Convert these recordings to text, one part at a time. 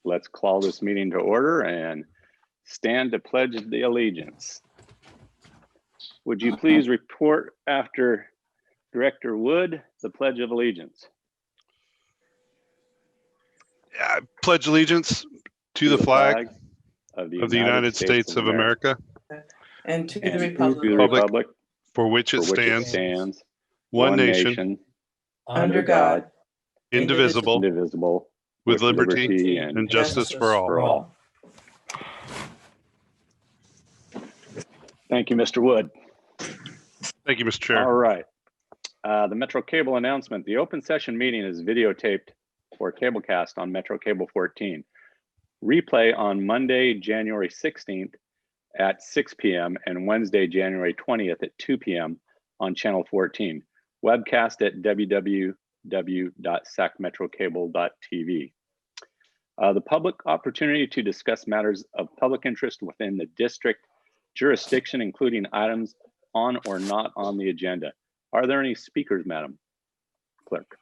let's call this meeting to order and stand to pledge the allegiance. Would you please report after Director Wood the Pledge of Allegiance? I pledge allegiance to the flag of the United States of America and to the republic for which it stands, one nation, under God, indivisible, with liberty and justice for all. Thank you, Mr. Wood. Thank you, Mr. Chair. All right. The Metro Cable announcement. The open session meeting is videotaped for cablecast on Metro Cable 14. Replay on Monday, January 16th at 6 p.m. and Wednesday, January 20th at 2 p.m. on Channel 14. Webcast at www.sacmetrocable.tv. The public opportunity to discuss matters of public interest within the district jurisdiction, including items on or not on the agenda. Are there any speakers, Madam Clerk?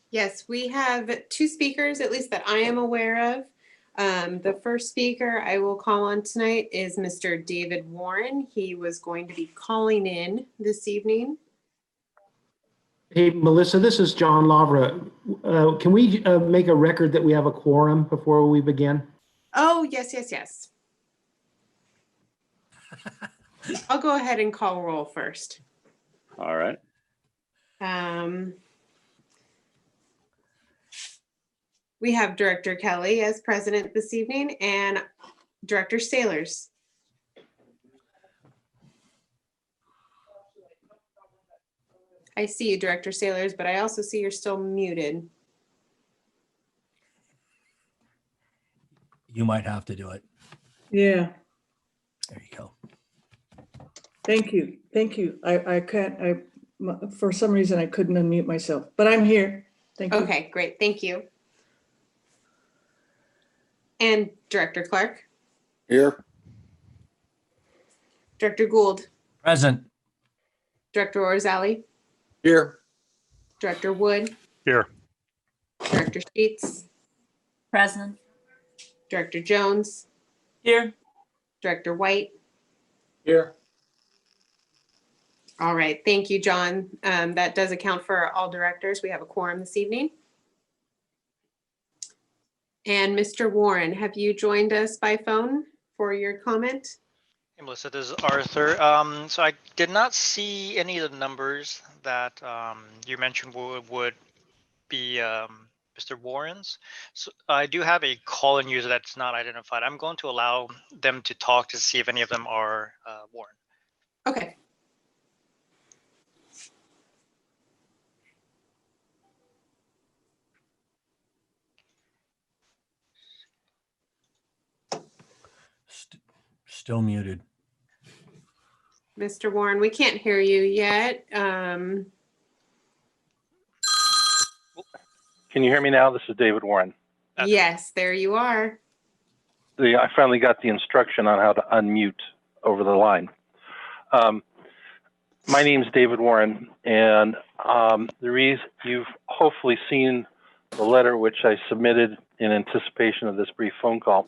Yes, we have two speakers, at least that I am aware of. The first speaker I will call on tonight is Mr. David Warren. He was going to be calling in this evening. Hey, Melissa, this is John Lavra. Can we make a record that we have a quorum before we begin? Oh, yes. I'll go ahead and call roll first. All right. We have Director Kelly as president this evening and Director Sailors. I see you, Director Sailors, but I also see you're still muted. You might have to do it. Yeah, There you go. thank you. I can't, for some reason I couldn't unmute myself, but I'm here. Thank you. Okay, great. Thank you. And Director Clark, Here. Director Gould, Present. Director Orzali, Here. Director Wood, Here. Director Sheets, Present. Director Jones, Here. Director White. Here. All right, thank you, John. That does account for all directors. We have a quorum this evening. And Mr. Warren, have you joined us by phone for your comment? Hey, Melissa, this is Arthur. So I did not see any of the numbers that you mentioned would be Mr. Warren's. So I do have a call-in user that's not identified. I'm going to allow them to talk to see if any of them are Warren. Okay. Still muted. Mr. Warren, we can't hear you yet. Can you hear me now? This is David Warren. Yes, there you are. I finally got the instruction on how to unmute over the line. My name is David Warren, and the reason you've hopefully seen the letter which I submitted in anticipation of this brief phone call.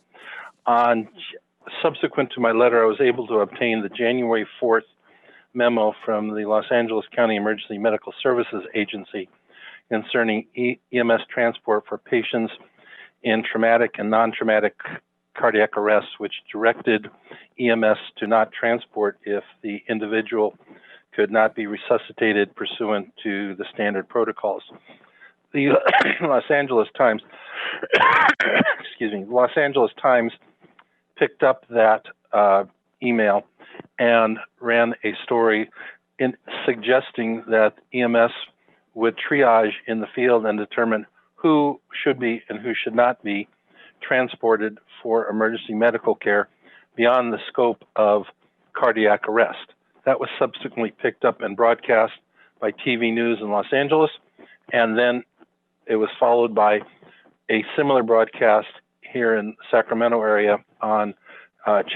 Subsequent to my letter, I was able to obtain the January 4th memo from the Los Angeles County Emergency Medical Services Agency concerning EMS transport for patients in traumatic and non-traumatic cardiac arrest, which directed EMS to not transport if the individual could not be resuscitated pursuant to the standard protocols. The Los Angeles Times, Los Angeles Times picked up that email and ran a story suggesting that EMS would triage in the field and determine who should be and who should not be transported for emergency medical care beyond the scope of cardiac arrest. That was subsequently picked up and broadcast by TV News in Los Angeles, and then it was followed by a similar broadcast here in Sacramento area on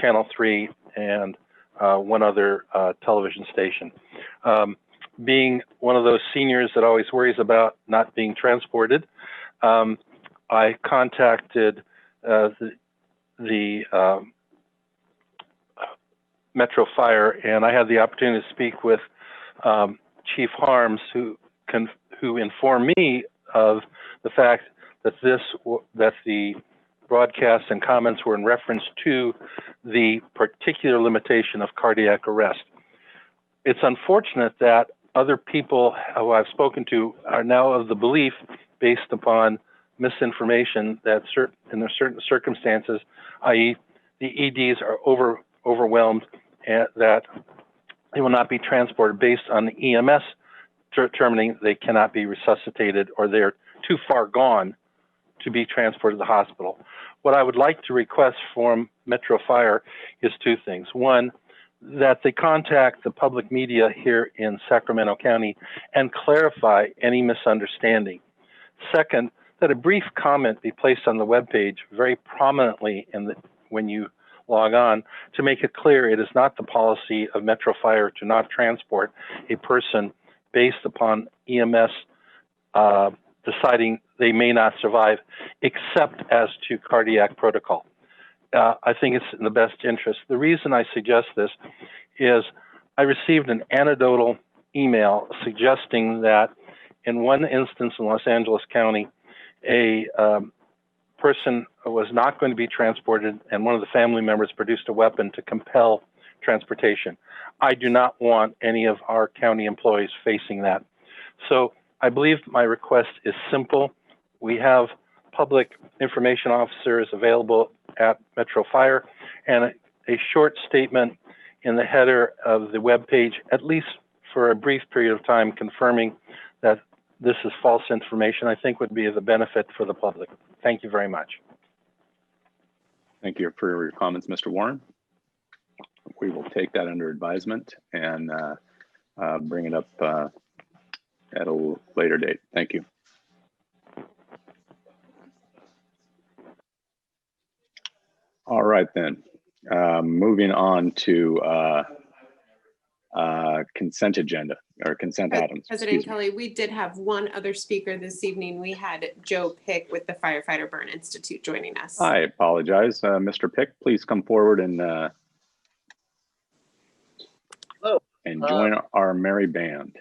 Channel 3 and one other television station. Being one of those seniors that always worries about not being transported, I contacted the Metro Fire, and I had the opportunity to speak with Chief Harms, who informed me of the fact that the broadcasts and comments were in reference to the particular limitation of cardiac arrest. It's unfortunate that other people who I've spoken to are now of the belief, based upon misinformation, that in certain circumstances, i.e. the EDs are overwhelmed, and that they will not be transported based on the EMS determining they cannot be resuscitated or they're too far gone to be transported to the hospital. What I would like to request from Metro Fire is two things. One, that they contact the public media here in Sacramento County and clarify any misunderstanding. Second, that a brief comment be placed on the webpage very prominently when you log on, to make it clear it is not the policy of Metro Fire to not transport a person based upon EMS deciding they may not survive, except as to cardiac protocol. I think it's in the best interest. The reason I suggest this is I received an anecdotal email suggesting that in one instance in Los Angeles County, a person was not going to be transported, and one of the family members produced a weapon to compel transportation. I do not want any of our county employees facing that. So I believe my request is simple. We have public information officers available at Metro Fire, and a short statement in the header of the webpage, at least for a brief period of time, confirming that this is false information, I think would be of the benefit for the public. Thank you very much. Thank you for your comments, Mr. Warren. We will take that under advisement and bring it up at a later date. Thank you. All right, then. Moving on to consent agenda or consent items. President Kelly, we did have one other speaker this evening. We had Joe Pick with the Firefighter Burn Institute joining us. I apologize. Mr. Pick, please come forward and join our merry band.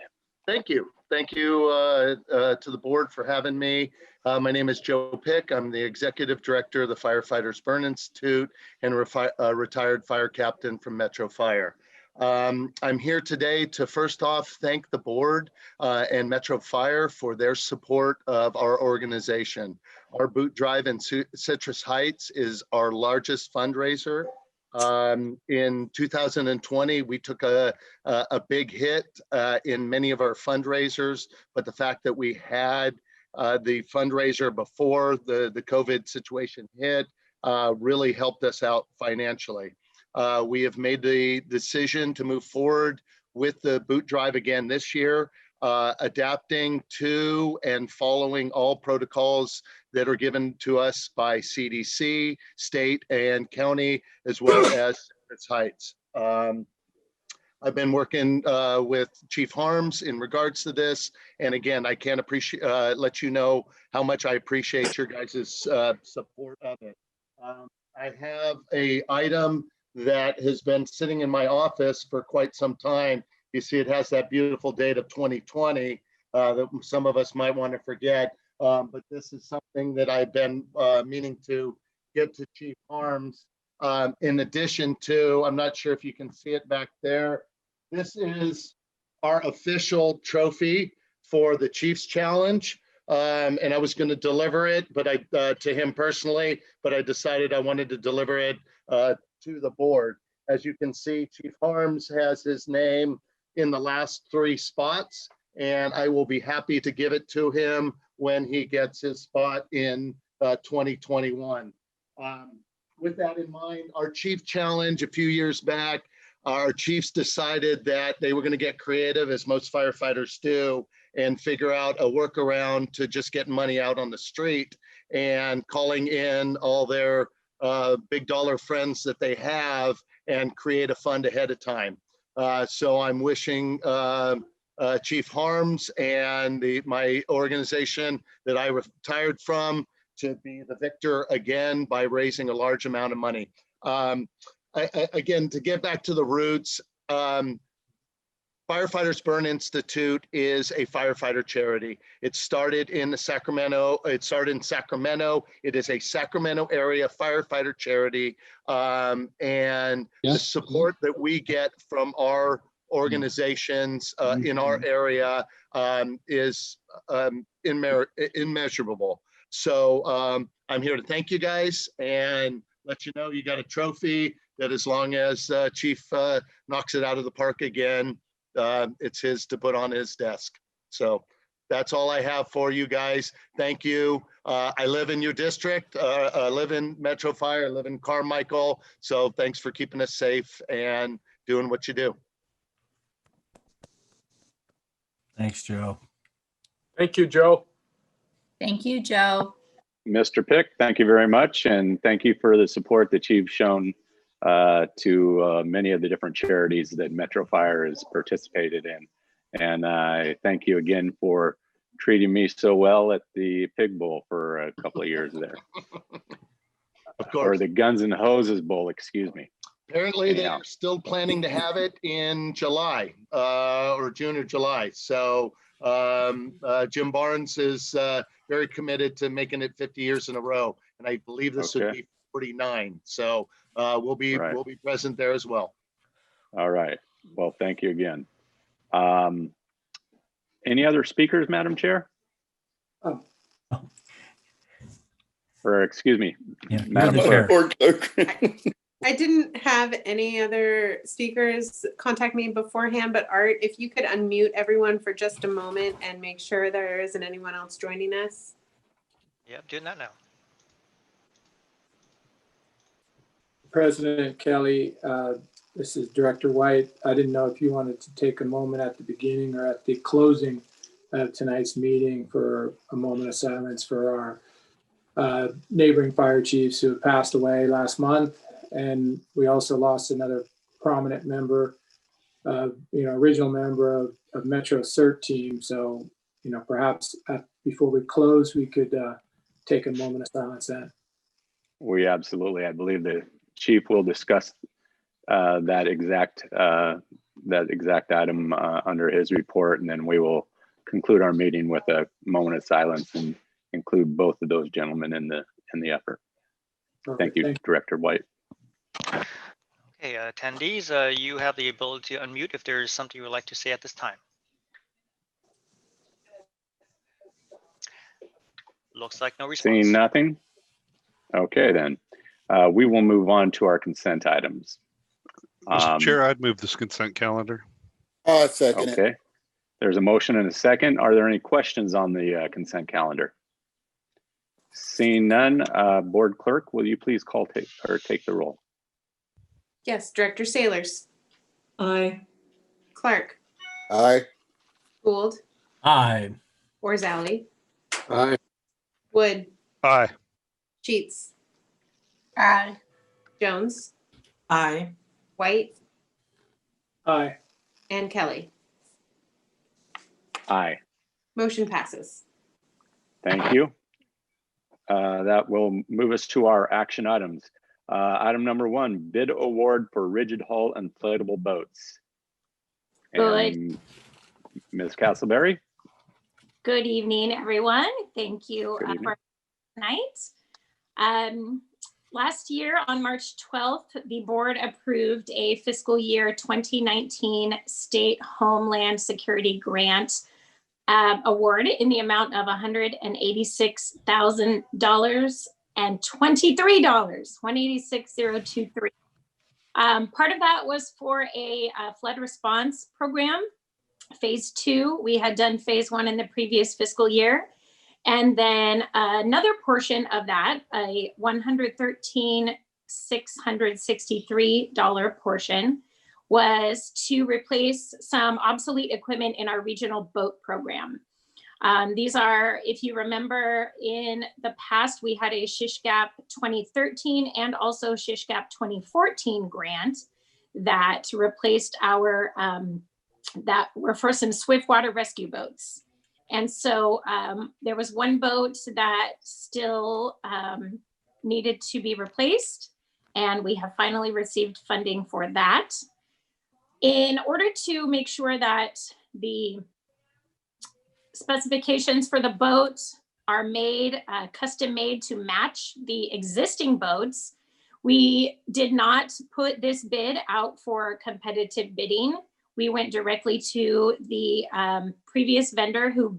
Thank you. Thank you to the board for having me. My name is Joe Pick. I'm the executive director of the Firefighters Burn Institute and a retired fire captain from Metro Fire. I'm here today to first off thank the board and Metro Fire for their support of our organization. Our boot drive in Citrus Heights is our largest fundraiser. In 2020, we took a big hit in many of our fundraisers, but the fact that we had the fundraiser before the COVID situation hit really helped us out financially. We have made the decision to move forward with the boot drive again this year, adapting to and following all protocols that are given to us by CDC, state and county, as well as Citrus Heights. I've been working with Chief Harms in regards to this. And again, I can't let you know how much I appreciate your guys' support of it. I have an item that has been sitting in my office for quite some time. You see, it has that beautiful date of 2020 that some of us might want to forget. But this is something that I've been meaning to get to Chief Harms. In addition to, I'm not sure if you can see it back there. This is our official trophy for the Chiefs Challenge. And I was going to deliver it, but to him personally, but I decided I wanted to deliver it to the board. As you can see, Chief Harms has his name in the last 3 spots, and I will be happy to give it to him when he gets his spot in 2021. With that in mind, our Chief Challenge a few years back, our chiefs decided that they were going to get creative, as most firefighters do, and figure out a workaround to just get money out on the street and calling in all their big dollar friends that they have and create a fund ahead of time. So I'm wishing Chief Harms and my organization that I retired from to be the victor again by raising a large amount of money. Again, to get back to the roots, Firefighters Burn Institute is a firefighter charity. It started in Sacramento. It is a Sacramento area firefighter charity. And the support that we get from our organizations in our area is immeasurable. So I'm here to thank you guys and let you know you got a trophy that as long as Chief knocks it out of the park again, it's his to put on his desk. So that's all I have for you guys. Thank you. I live in your district. I live in Metro Fire. I live in Carmichael. So thanks for keeping us safe and doing what you do. Thanks, Joe. Thank you, Joe. Thank you, Joe. Mr. Pick, thank you very much. And thank you for the support that you've shown to many of the different charities that Metro Fire has participated in. And I thank you again for treating me so well at the Pig Bowl for a couple of years there. Of course. Or the Guns and Hoses Bowl, excuse me. Apparently they're still planning to have it in July or June or July. So Jim Barnes is very committed to making it 50 years in a row. And I believe this would be 49. So we'll be present there as well. All right. Well, thank you again. Any other speakers, Madam Chair? Or excuse me, Madam Clerk. I didn't have any other speakers contact me beforehand, but Art, if you could unmute everyone for just a moment and make sure there isn't anyone else joining us. Yep, doing that now. President Kelly, this is Director White. I didn't know if you wanted to take a moment at the beginning or at the closing of tonight's meeting for a moment of silence for our neighboring fire chiefs who have passed away last month. And we also lost another prominent member, original member of Metro CERT team. So, perhaps before we close, we could take a moment of silence then. We absolutely, I believe the chief will discuss that exact item under his report, and then we will conclude our meeting with a moment of silence and include both of those gentlemen in the effort. Perfect. Thank you, Director White. Okay, attendees, you have the ability to unmute if there is something you would like to say at this time. Looks like no response. Seeing nothing. Okay, then we will move on to our consent items. Mr. Chair, I'd move this consent calendar. Oh, second. Okay, there's a motion and a second. Are there any questions on the consent calendar? Seeing none, Board Clerk, will you please take the roll? Yes, Director Sailors. Aye. Clark. Aye. Gould. Aye. Orzali. Aye. Wood. Aye. Sheets. Aye. Jones. Aye. White. Aye. And Kelly. Aye. Motion passes. Thank you. That will move us to our action items. Item number 1, bid award for rigid hull inflatable boats. And Ms. Castleberry. Good evening, everyone. Thank you for tonight. Last year on March 12th, the board approved a fiscal year 2019 State Homeland Security Grant award in the amount of $186,000 and $23, $186,023. Part of that was for a flood response program. Phase 2, we had done phase 1 in the previous fiscal year. And then another portion of that, a $113,663 portion, was to replace some obsolete equipment in our regional boat program. These are, if you remember, in the past, we had a SHISHGAP 2013 and also SHISHGAP 2014 grant that replaced our that were for some swiftwater rescue boats. And so there was one boat that still needed to be replaced, and we have finally received funding for that. In order to make sure that the specifications for the boat are made, custom made to match the existing boats, we did not put this bid out for competitive bidding. We went directly to the previous vendor who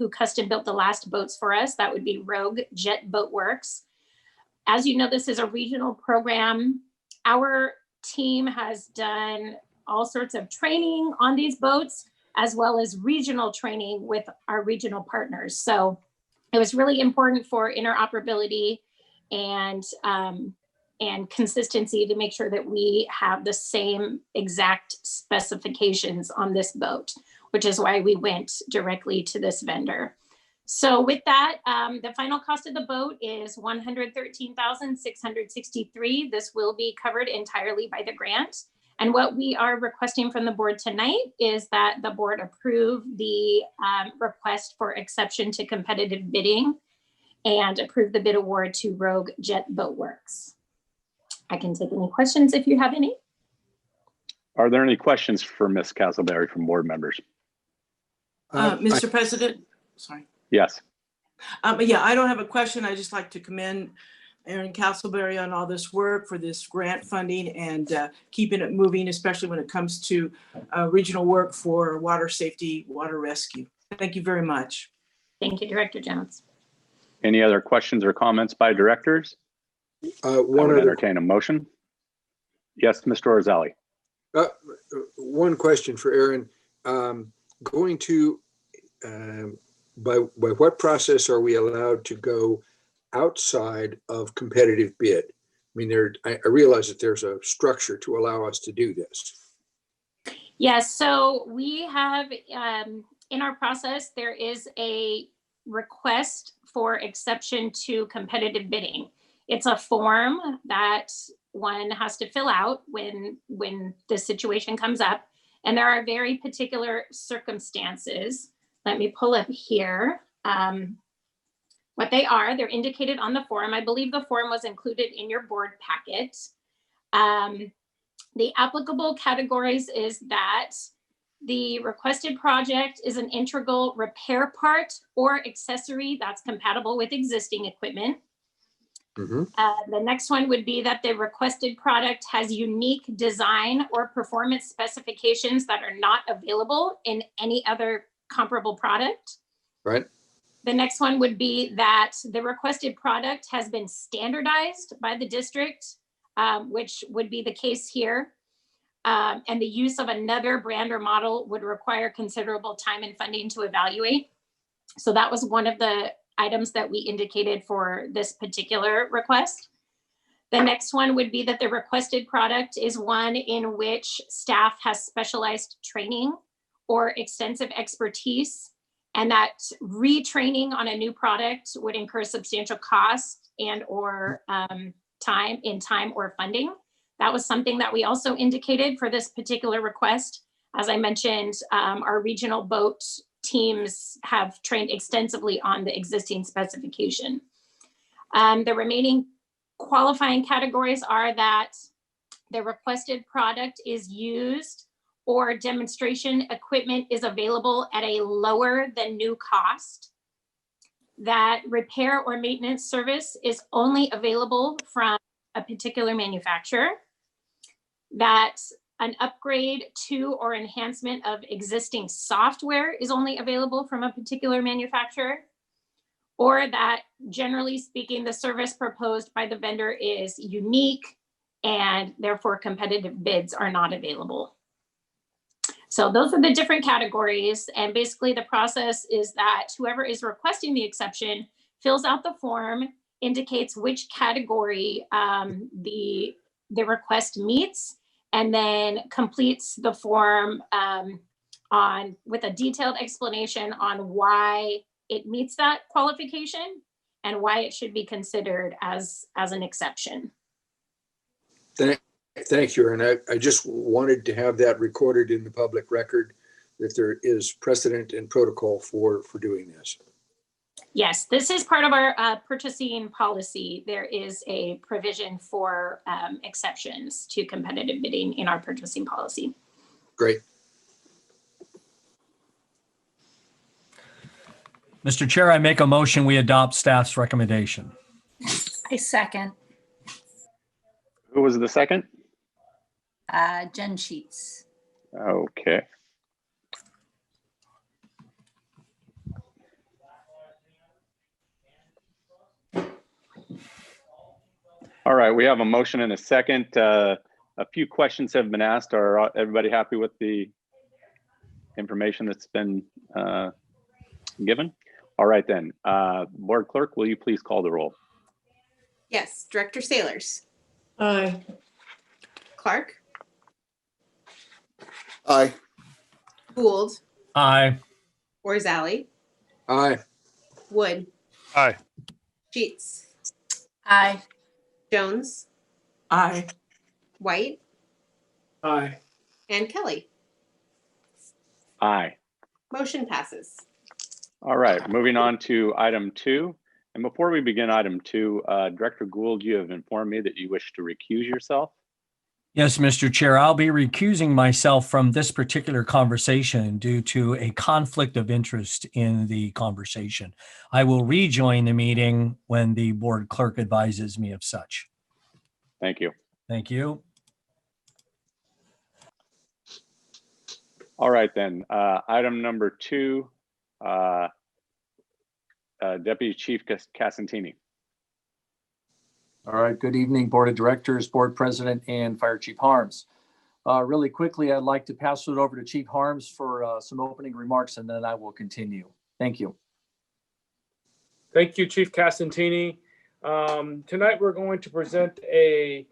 custom built the last boats for us. That would be Rogue Jet Boat Works. As you know, this is a regional program. Our team has done all sorts of training on these boats, as well as regional training with our regional partners. So it was really important for interoperability and consistency to make sure that we have the same exact specifications on this boat, which is why we went directly to this vendor. So with that, the final cost of the boat is $113,663. This will be covered entirely by the grant. And what we are requesting from the board tonight is that the board approve the request for exception to competitive bidding and approve the bid award to Rogue Jet Boat Works. I can take any questions if you have any. Are there any questions for Ms. Castleberry from board members? Mr. President, sorry. Yes. Yeah, I don't have a question. I just like to commend Aaron Castleberry on all this work for this grant funding and keeping it moving, especially when it comes to regional work for water safety, water rescue. Thank you very much. Thank you, Director Jones. Any other questions or comments by directors? Entertain a motion. Yes, Mr. Orzali. One question for Aaron. By what process are we allowed to go outside of competitive bid? I mean, I realize that there's a structure to allow us to do this. Yes, so we have in our process, there is a request for exception to competitive bidding. It's a form that one has to fill out when the situation comes up. And there are very particular circumstances. Let me pull up here. What they are, they're indicated on the form. I believe the form was included in your board packet. The applicable categories is that the requested project is an integral repair part or accessory that's compatible with existing equipment. Mm-hmm. The next one would be that the requested product has unique design or performance specifications that are not available in any other comparable product. Right. The next one would be that the requested product has been standardized by the district, which would be the case here. And the use of another brand or model would require considerable time and funding to evaluate. So that was one of the items that we indicated for this particular request. The next one would be that the requested product is one in which staff has specialized training or extensive expertise, and that retraining on a new product would incur substantial cost and or time or funding. That was something that we also indicated for this particular request. As I mentioned, our regional boat teams have trained extensively on the existing specification. The remaining qualifying categories are that the requested product is used or demonstration equipment is available at a lower than new cost, that repair or maintenance service is only available from a particular manufacturer, that an upgrade to or enhancement of existing software is only available from a particular manufacturer, or that generally speaking, the service proposed by the vendor is unique and therefore competitive bids are not available. So those are the different categories. And basically the process is that whoever is requesting the exception fills out the form, indicates which category the request meets, and then completes the form with a detailed explanation on why it meets that qualification and why it should be considered as an exception. Thank you, and I just wanted to have that recorded in the public record that there is precedent and protocol for doing this. Yes, this is part of our purchasing policy. There is a provision for exceptions to competitive bidding in our purchasing policy. Great. Mr. Chair, I make a motion, we adopt staff's recommendation. I second. Who was the second? Jen Sheets. Okay. All right, we have a motion and a second. A few questions have been asked. Are everybody happy with the information that's been given? All right then, Board Clerk, will you please call the roll? Yes, Director Sailors, Aye. Clark, Aye. Gould, Aye. Orzali, Aye. Wood, Aye. Sheets, Aye. Jones, Aye. White, Aye. and Kelly. Aye. Motion passes. All right, moving on to item 2. And before we begin item 2, Director Gould, you have informed me that you wish to recuse yourself. Yes, Mr. Chair, I'll be recusing myself from this particular conversation due to a conflict of interest in the conversation. I will rejoin the meeting when the board clerk advises me of such. Thank you. Thank you. All right then, item number 2, Deputy Chief Casantini. All right, good evening, Board of Directors, Board President, and Fire Chief Harms. Really quickly, I'd like to pass it over to Chief Harms for some opening remarks, and then I will continue. Thank you. Thank you, Chief Casantini. Tonight, we're going to present an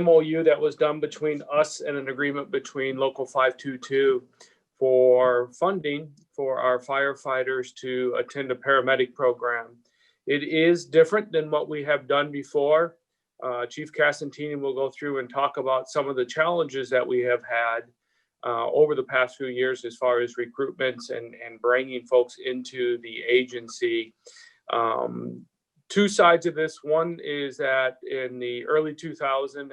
MOU that was done between us and an agreement between Local 522 for funding for our firefighters to attend a paramedic program. It is different than what we have done before. Chief Casantini will go through and talk about some of the challenges that we have had over the past few years as far as recruitments and bringing folks into the agency. Two sides of this. One is that in the early 2000s, and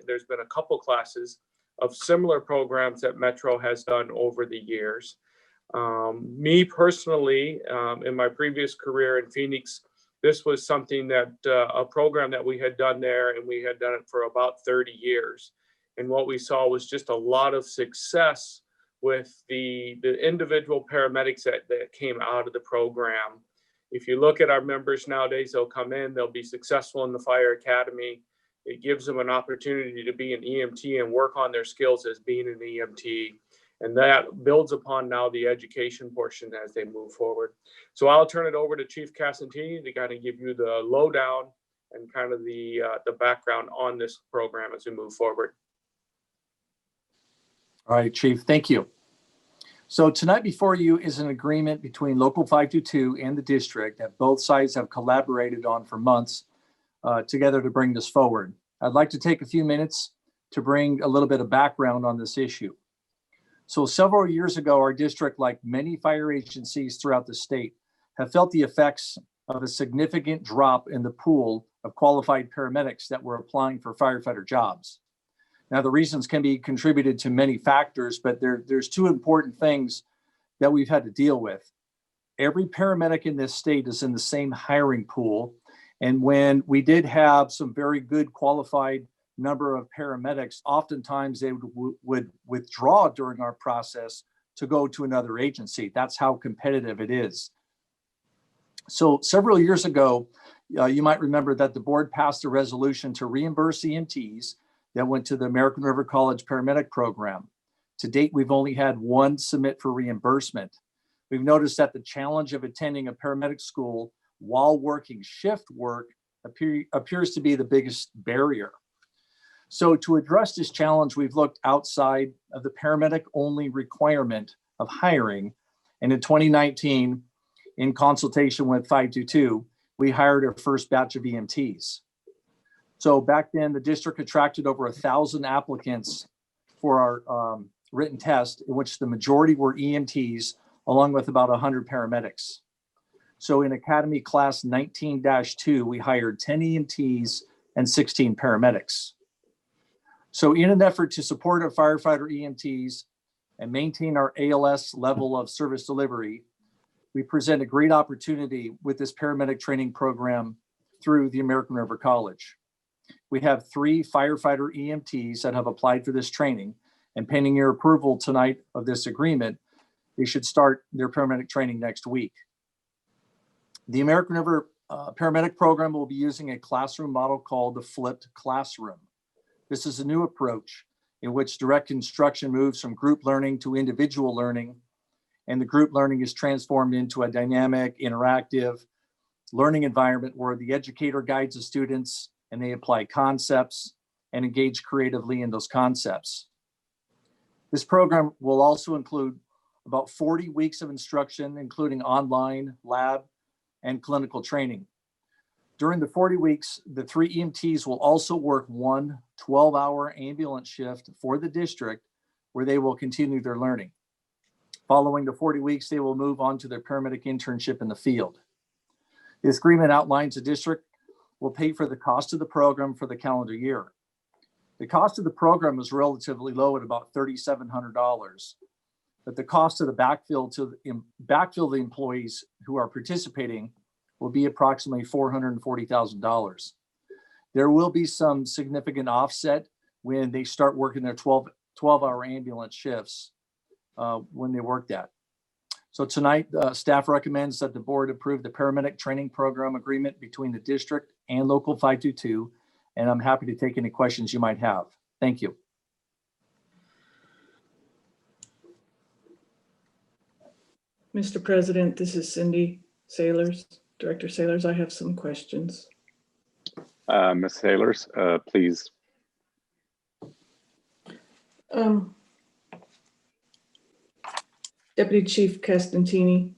there's been a couple classes of similar programs that Metro has done over the years. Me personally, in my previous career in Phoenix, this was something that a program that we had done there, and we had done it for about 30 years. And what we saw was just a lot of success with the individual paramedics that came out of the program. If you look at our members nowadays, they'll come in, they'll be successful in the fire academy. It gives them an opportunity to be an EMT and work on their skills as being an EMT. And that builds upon now the education portion as they move forward. So I'll turn it over to Chief Casantini to kind of give you the lowdown and kind of the background on this program as we move forward. All right, Chief, thank you. So tonight before you is an agreement between Local 522 and the district that both sides have collaborated on for months together to bring this forward. I'd like to take a few minutes to bring a little bit of background on this issue. So several years ago, our district, like many fire agencies throughout the state, have felt the effects of a significant drop in the pool of qualified paramedics that were applying for firefighter jobs. Now, the reasons can be contributed to many factors, but there's two important things that we've had to deal with. Every paramedic in this state is in the same hiring pool. And when we did have some very good qualified number of paramedics, oftentimes they would withdraw during our process to go to another agency. That's how competitive it is. So several years ago, you might remember that the board passed a resolution to reimburse EMTs that went to the American River College paramedic program. To date, we've only had one submit for reimbursement. We've noticed that the challenge of attending a paramedic school while working shift work appears to be the biggest barrier. So to address this challenge, we've looked outside of the paramedic-only requirement of hiring. And in 2019, in consultation with 522, we hired our first batch of EMTs. So back then, the district attracted over 1,000 applicants for our written test, in which the majority were EMTs, along with about 100 paramedics. So in Academy Class 19-2, we hired 10 EMTs and 16 paramedics. So in an effort to support our firefighter EMTs and maintain our ALS level of service delivery, we present a great opportunity with this paramedic training program through the American River College. We have 3 firefighter EMTs that have applied for this training, and pending your approval tonight of this agreement, they should start their paramedic training next week. The American River paramedic program will be using a classroom model called the flipped classroom. This is a new approach in which direct instruction moves from group learning to individual learning, and the group learning is transformed into a dynamic, interactive learning environment where the educator guides the students and they apply concepts and engage creatively in those concepts. This program will also include about 40 weeks of instruction, including online, lab, and clinical training. During the 40 weeks, the 3 EMTs will also work one 12-hour ambulance shift for the district where they will continue their learning. Following the 40 weeks, they will move on to their paramedic internship in the field. This agreement outlines the district will pay for the cost of the program for the calendar year. The cost of the program is relatively low at about $3,700, but the cost of the backfill the employees who are participating will be approximately $440,000. There will be some significant offset when they start working their 12-hour ambulance shifts when they work that. So tonight, staff recommends that the board approve the paramedic training program agreement between the district and Local 522, and I'm happy to take any questions you might have. Thank you. Mr. President, this is Cindy Sailors, Director Sailors. I have some questions. Ms. Sailors, please. Deputy Chief Castantini.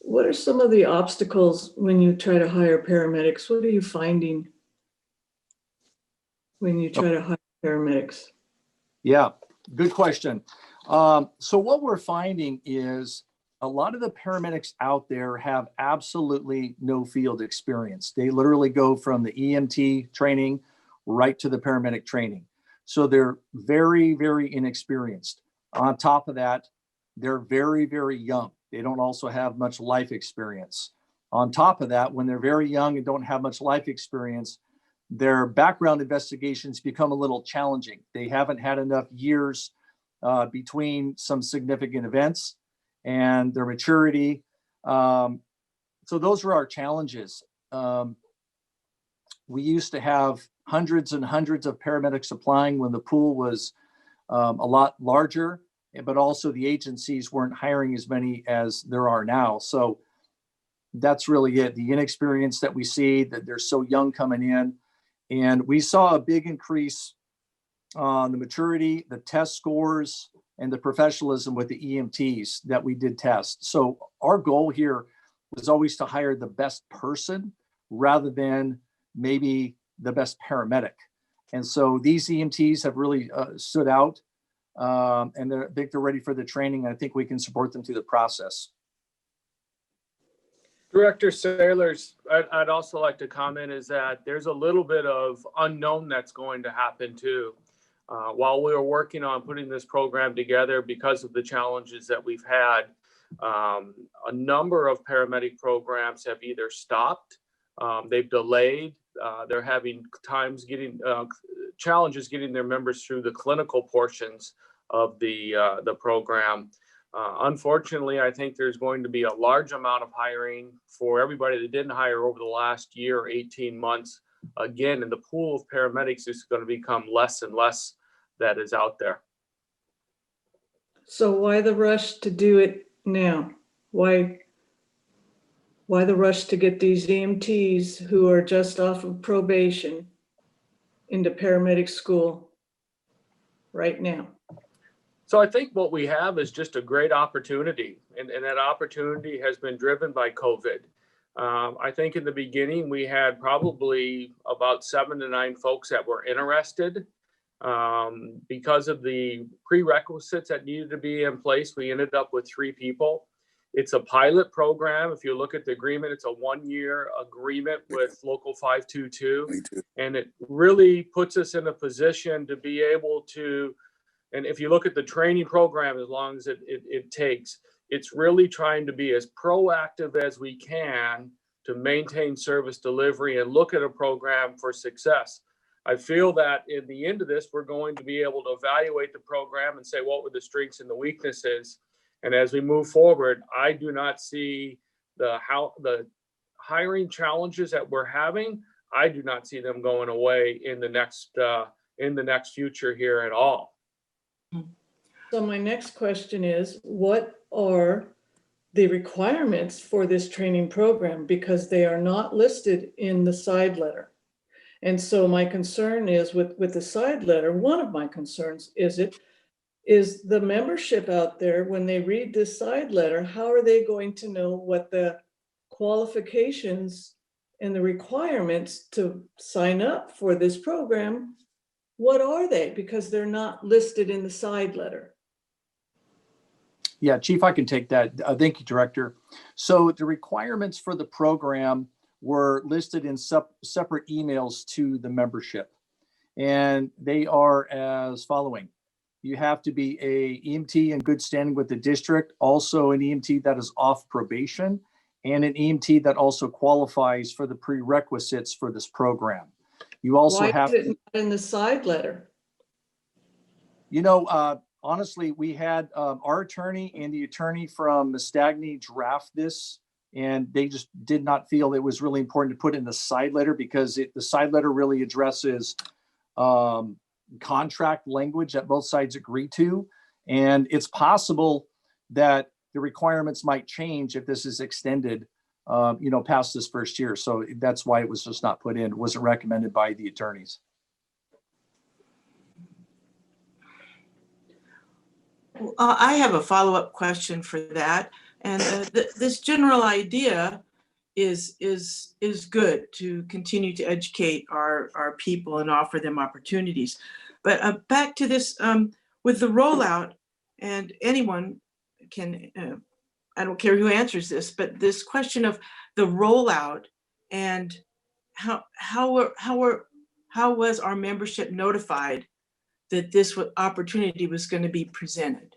What are some of the obstacles when you try to hire paramedics? What are you finding when you try to hire paramedics? Yeah, good question. So what we're finding is a lot of the paramedics out there have absolutely no field experience. They literally go from the EMT training right to the paramedic training. So they're very, very inexperienced. On top of that, they're very, very young. They don't also have much life experience. On top of that, when they're very young and don't have much life experience, their background investigations become a little challenging. They haven't had enough years between some significant events and their maturity. So those are our challenges. We used to have hundreds and hundreds of paramedics applying when the pool was a lot larger, but also the agencies weren't hiring as many as there are now. So that's really it. The inexperience that we see, that they're so young coming in. And we saw a big increase on the maturity, the test scores, and the professionalism with the EMTs that we did test. So our goal here was always to hire the best person rather than maybe the best paramedic. And so these EMTs have really stood out, and I think they're ready for the training. I think we can support them through the process. Director Sailors, I'd also like to comment is that there's a little bit of unknown that's going to happen too. While we were working on putting this program together, because of the challenges that we've had, a number of paramedic programs have either stopped, they've delayed, they're having challenges getting their members through the clinical portions of the program. Unfortunately, I think there's going to be a large amount of hiring for everybody that didn't hire over the last year or 18 months. Again, and the pool of paramedics is going to become less and less that is out there. So why the rush to do it now? Why the rush to get these EMTs who are just off of probation into paramedic school right now? So I think what we have is just a great opportunity, and that opportunity has been driven by COVID. I think in the beginning, we had probably about 7 to 9 folks that were interested. Because of the prerequisites that needed to be in place, we ended up with 3 people. It's a pilot program. If you look at the agreement, it's a 1-year agreement with Local 522. And it really puts us in a position to be able to, and if you look at the training program, as long as it takes, it's really trying to be as proactive as we can to maintain service delivery and look at a program for success. I feel that in the end of this, we're going to be able to evaluate the program and say what were the strengths and the weaknesses. And as we move forward, I do not see the hiring challenges that we're having. I do not see them going away in the next future here at all. So my next question is, what are the requirements for this training program? Because they are not listed in the side letter. And so my concern is with the side letter, one of my concerns is the membership out there, when they read this side letter, how are they going to know what the qualifications and the requirements to sign up for this program, what are they? Because they're not listed in the side letter. Yeah, Chief, I can take that. Thank you, Director. So the requirements for the program were listed in separate emails to the membership. And they are as following. You have to be a EMT in good standing with the district, also an EMT that is off probation, and an EMT that also qualifies for the prerequisites for this program. You also have Why is it not in the side letter? You know, honestly, we had our attorney and the attorney from Mastagny draft this, and they just did not feel it was really important to put in the side letter because the side letter really addresses contract language that both sides agree to. And it's possible that the requirements might change if this is extended, past this first year. So that's why it was just not put in. It wasn't recommended by the attorneys. I have a follow-up question for that. And this general idea is good to continue to educate our people and offer them opportunities. But back to this, with the rollout, and anyone can, I don't care who answers this, but this question of the rollout and how was our membership notified that this opportunity was going to be presented?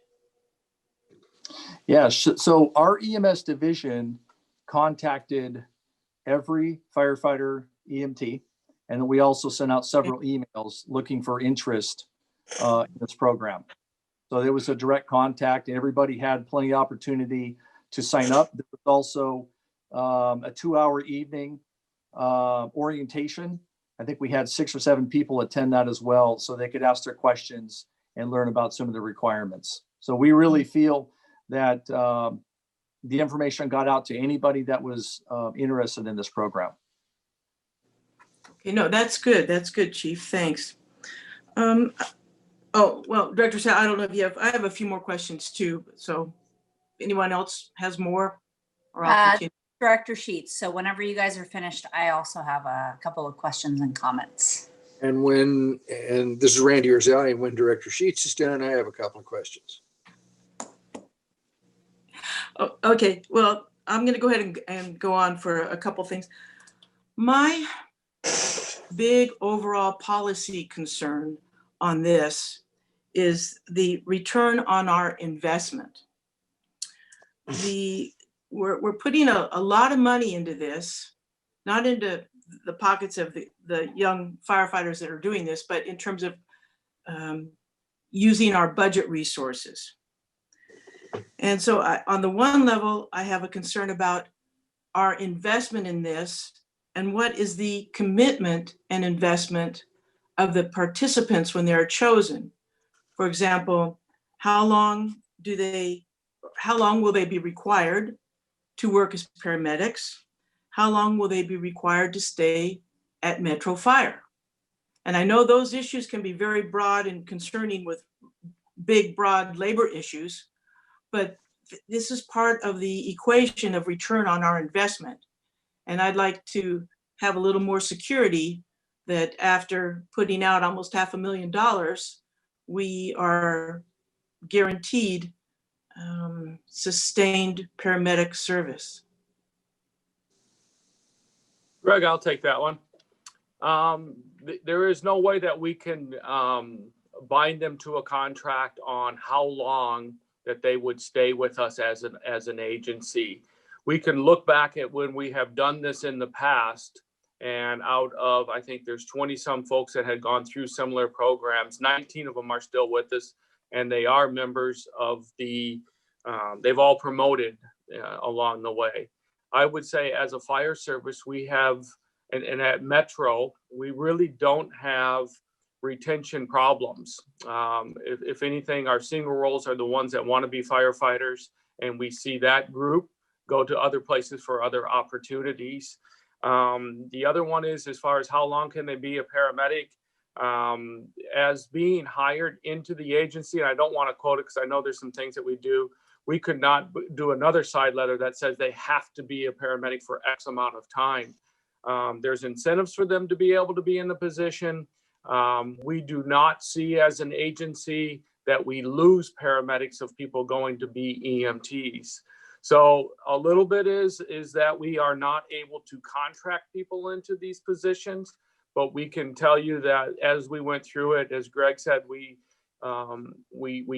Yeah, so our EMS division contacted every firefighter EMT, and we also sent out several emails looking for interest in this program. So there was a direct contact, and everybody had plenty of opportunity to sign up. There was also a 2-hour evening orientation. I think we had 6 or 7 people attend that as well, so they could ask their questions and learn about some of the requirements. So we really feel that the information got out to anybody that was interested in this program. Okay, no, that's good. That's good, Chief. Thanks. Oh, well, Director Sal, I don't know if I have a few more questions too. So anyone else has more? Or I'll continue. Director Sheets. So whenever you guys are finished, I also have a couple of questions and comments. And this is Randy Orzali, and when Director Sheets is done, I have a couple of questions. Oh, okay, well, I'm going to go ahead and go on for a couple things. My big overall policy concern on this is the return on our investment. We're putting a lot of money into this, not into the pockets of the young firefighters that are doing this, but in terms of using our budget resources. And so on the one level, I have a concern about our investment in this and what is the commitment and investment of the participants when they're chosen. For example, how long will they be required to work as paramedics? How long will they be required to stay at Metro Fire? And I know those issues can be very broad and concerning with big, broad labor issues, but this is part of the equation of return on our investment. And I'd like to have a little more security that after putting out almost $500,000, we are guaranteed sustained paramedic service. Greg, I'll take that one. There is no way that we can bind them to a contract on how long that they would stay with us as an agency. We can look back at when we have done this in the past, and out of, I think there's 20 some folks that had gone through similar programs, 19 of them are still with us, and they are members of the, they've all promoted along the way. I would say as a fire service, we have, and at Metro, we really don't have retention problems. If anything, our single roles are the ones that want to be firefighters, and we see that group go to other places for other opportunities. The other one is, as far as how long can they be a paramedic, as being hired into the agency, and I don't want to quote it because I know there's some things that we do, we could not do another side letter that says they have to be a paramedic for X amount of time. There's incentives for them to be able to be in the position. We do not see as an agency that we lose paramedics of people going to be EMTs. So a little bit is that we are not able to contract people into these positions, but we can tell you that as we went through it, as Greg said, we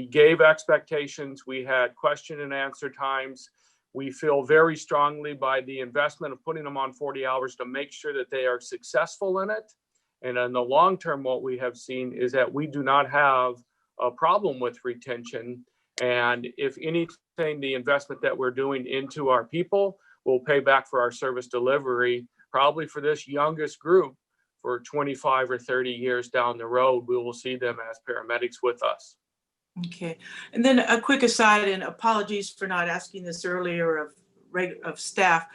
gave expectations, we had question and answer times. We feel very strongly by the investment of putting them on 40 hours to make sure that they are successful in it. And in the long term, what we have seen is that we do not have a problem with retention. And if anything, the investment that we're doing into our people will pay back for our service delivery, probably for this youngest group for 25 or 30 years down the road, we will see them as paramedics with us. Okay, and then a quick aside, and apologies for not asking this earlier of staff,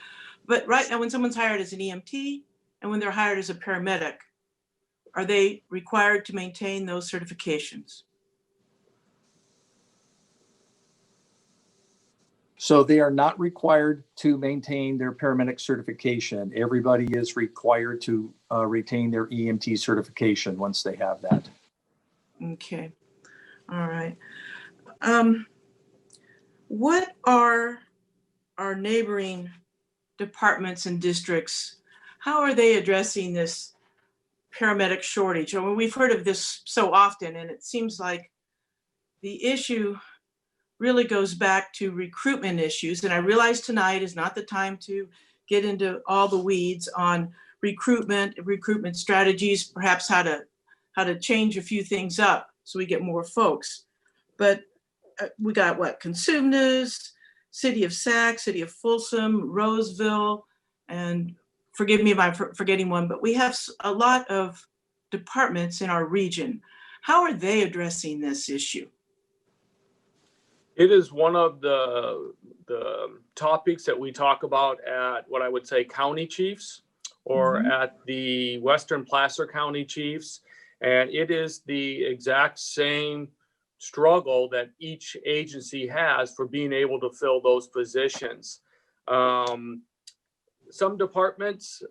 but right now when someone's hired as an EMT and when they're hired as a paramedic, are they required to maintain those certifications? So they are not required to maintain their paramedic certification. Everybody is required to retain their EMT certification once they have that. Okay, all right. What are our neighboring departments and districts? How are they addressing this paramedic shortage? I mean, we've heard of this so often, and it seems like the issue really goes back to recruitment issues. And I realize tonight is not the time to get into all the weeds on recruitment strategies, perhaps how to change a few things up so we get more folks. But we got what? Consumnes, City of Sac, City of Folsom, Roseville, and forgive me if I'm forgetting one, but we have a lot of departments in our region. How are they addressing this issue? It is one of the topics that we talk about at what I would say county chiefs or at the Western Placer County chiefs. And it is the exact same struggle that each agency has for being able to fill those positions. Some departments,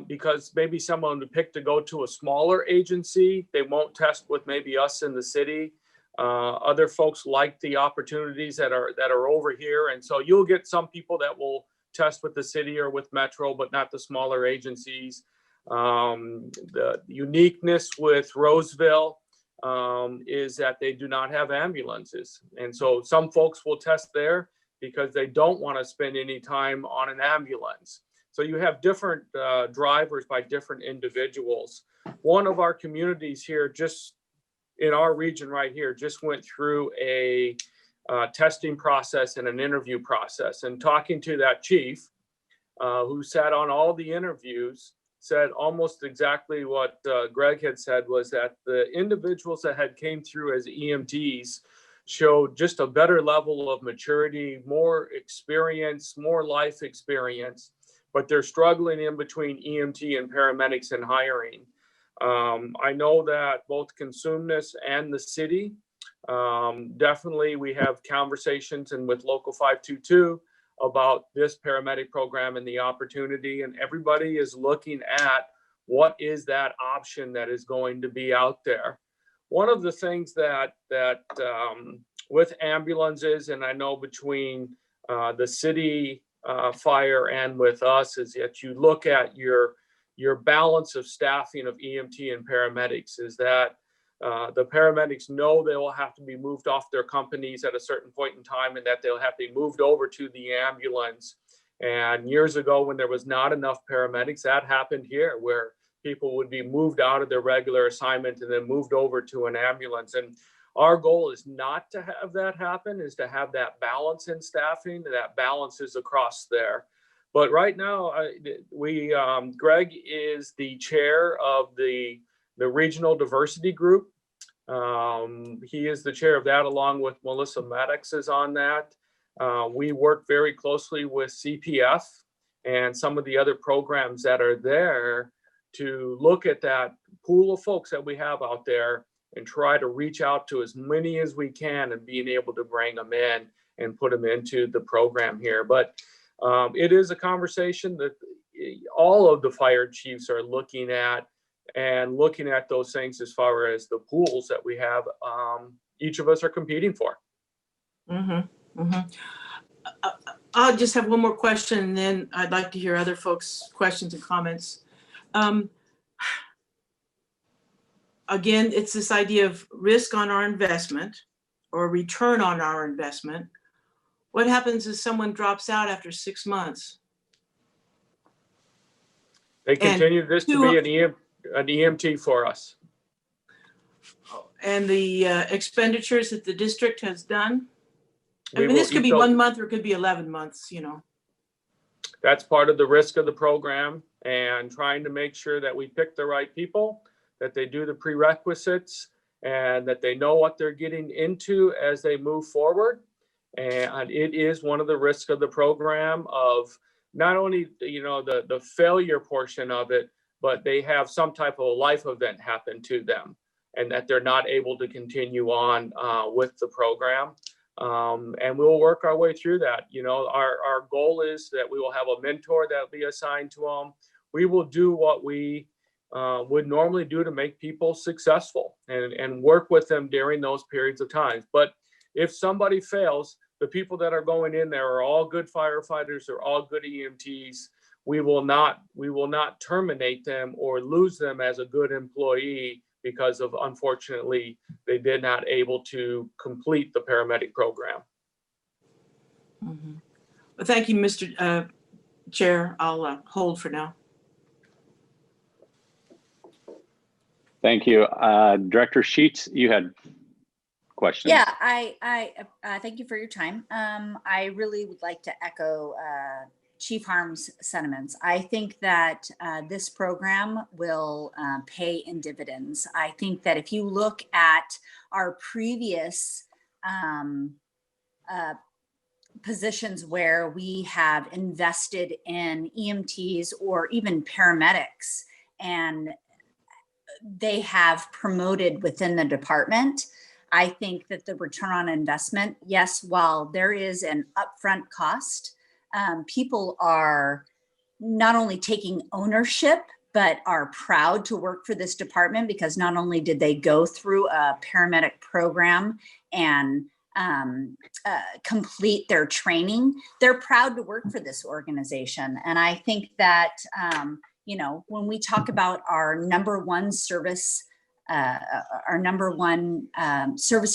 because maybe someone would pick to go to a smaller agency, they won't test with maybe us in the city. Other folks like the opportunities that are over here. And so you'll get some people that will test with the city or with Metro, but not the smaller agencies. The uniqueness with Roseville is that they do not have ambulances. And so some folks will test there because they don't want to spend any time on an ambulance. So you have different drivers by different individuals. One of our communities here, just in our region right here, just went through a testing process and an interview process. And talking to that chief who sat on all the interviews said almost exactly what Greg had said, was that the individuals that had came through as EMTs showed just a better level of maturity, more experience, more life experience, but they're struggling in between EMT and paramedics and hiring. I know that both Consumnes and the city, definitely we have conversations, and with Local 522, about this paramedic program and the opportunity, and everybody is looking at what is that option that is going to be out there. One of the things that with ambulances, and I know between the city fire and with us, is that you look at your balance of staffing of EMT and paramedics, is that the paramedics know they will have to be moved off their companies at a certain point in time, and that they'll have to be moved over to the ambulance. And years ago, when there was not enough paramedics, that happened here, where people would be moved out of their regular assignment and then moved over to an ambulance. And our goal is not to have that happen, is to have that balance in staffing. That balance is across there. But right now, Greg is the chair of the regional diversity group. He is the chair of that, along with Melissa Maddox is on that. We work very closely with CPF and some of the other programs that are there to look at that pool of folks that we have out there and try to reach out to as many as we can and being able to bring them in and put them into the program here. But it is a conversation that all of the fire chiefs are looking at, and looking at those things as far as the pools that we have, each of us are competing for. I'll just have one more question, and then I'd like to hear other folks' questions and comments. Again, it's this idea of risk on our investment or return on our investment. What happens if someone drops out after 6 months? They continue this to be an EMT for us. And the expenditures that the district has done? I mean, this could be 1 month or it could be 11 months, you know. That's part of the risk of the program, and trying to make sure that we pick the right people, that they do the prerequisites, and that they know what they're getting into as they move forward. And it is one of the risks of the program, of not only, you know, the failure portion of it, but they have some type of a life event happen to them, and that they're not able to continue on with the program. And we'll work our way through that. You know, our goal is that we will have a mentor that will be assigned to them. We will do what we would normally do to make people successful, and work with them during those periods of time. But if somebody fails, the people that are going in there are all good firefighters, they're all good EMTs. We will not terminate them or lose them as a good employee because of, unfortunately, they did not able to complete the paramedic program. Well, thank you, Mr. Chair. I'll hold for now. Thank you. Director Sheets, you had questions. Yeah, I thank you for your time. I really would like to echo Chief Harm's sentiments. I think that this program will pay in dividends. I think that if you look at our previous positions where we have invested in EMTs or even paramedics, and they have promoted within the department, I think that the return on investment, yes, while there is an upfront cost, people are not only taking ownership, but are proud to work for this department, because not only did they go through a paramedic program and complete their training, they're proud to work for this organization. And I think that, you know, when we talk about our number one service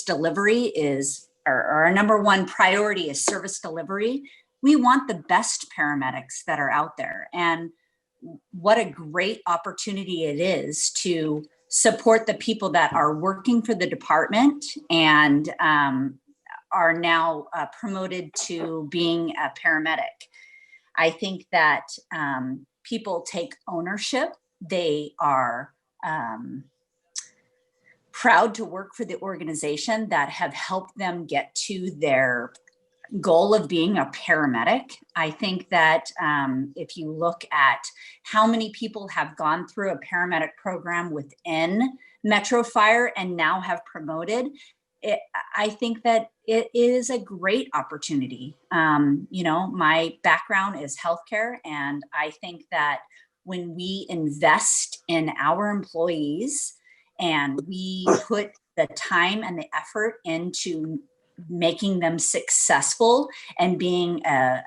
delivery is, or our number one priority is service delivery, we want the best paramedics that are out there. And what a great opportunity it is to support the people that are working for the department and are now promoted to being a paramedic. I think that people take ownership. They are proud to work for the organization that have helped them get to their goal of being a paramedic. I think that if you look at how many people have gone through a paramedic program within Metro Fire and now have promoted, I think that it is a great opportunity. My background is healthcare, and I think that when we invest in our employees and we put the time and the effort into making them successful and being a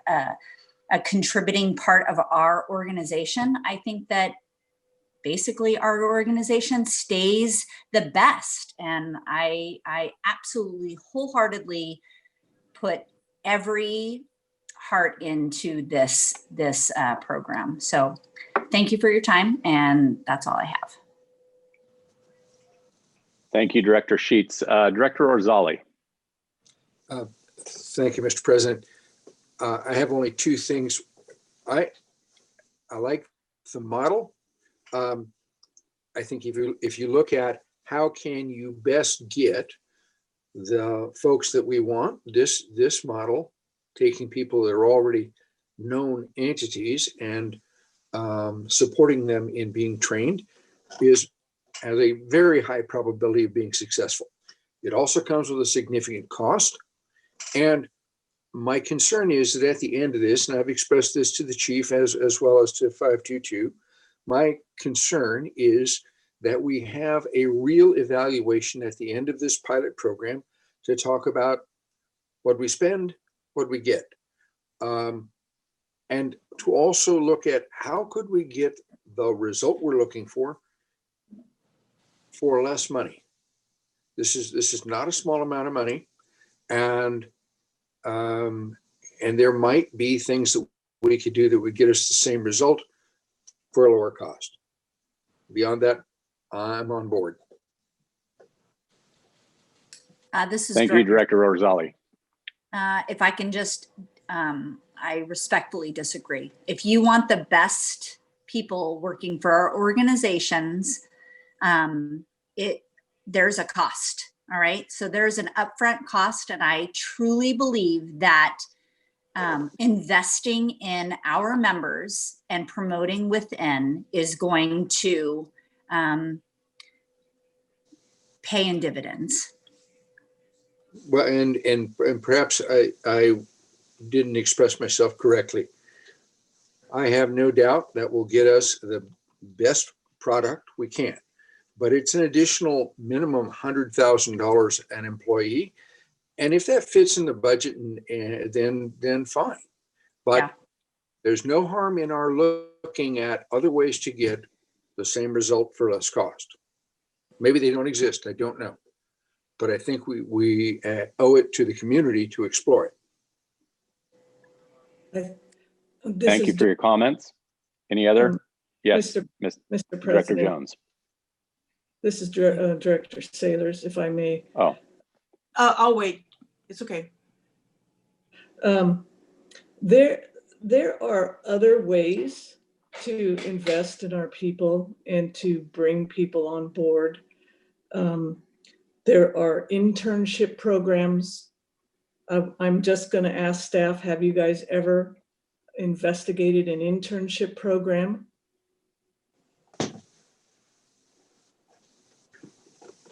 contributing part of our organization, I think that basically our organization stays the best. And I absolutely wholeheartedly put every heart into this program. So thank you for your time, and that's all I have. Thank you, Director Sheets. Director Orzali. Thank you, Mr. President. I have only two things. I like the model. I think if you look at how can you best get the folks that we want, this model, taking people that are already known entities and supporting them in being trained, has a very high probability of being successful. It also comes with a significant cost. And my concern is that at the end of this, and I've expressed this to the chief as well as to 522, my concern is that we have a real evaluation at the end of this pilot program to talk about what we spend, what we get. And to also look at how could we get the result we're looking for less money. This is not a small amount of money. And there might be things that we could do that would get us the same result for a lower cost. Beyond that, I'm on board. Thank you, Director Orzali. If I can just, I respectfully disagree. If you want the best people working for our organizations, there's a cost. All right. So there's an upfront cost. And I truly believe that investing in our members and promoting within is going to pay in dividends. Well, and perhaps I didn't express myself correctly. I have no doubt that will get us the best product we can, but it's an additional minimum $100,000 an employee. And if that fits in the budget, then fine. But there's no harm in our looking at other ways to get the same result for less cost. Maybe they don't exist. I don't know. But I think we owe it to the community to explore it. Thank you for your comments. Any other? Yes, Mr. Director President. Jones. This is Director Sailors, if I may. Oh. I'll wait. It's okay. There are other ways to invest in our people and to bring people on board. There are internship programs. I'm just going to ask staff, have you guys ever investigated an internship program?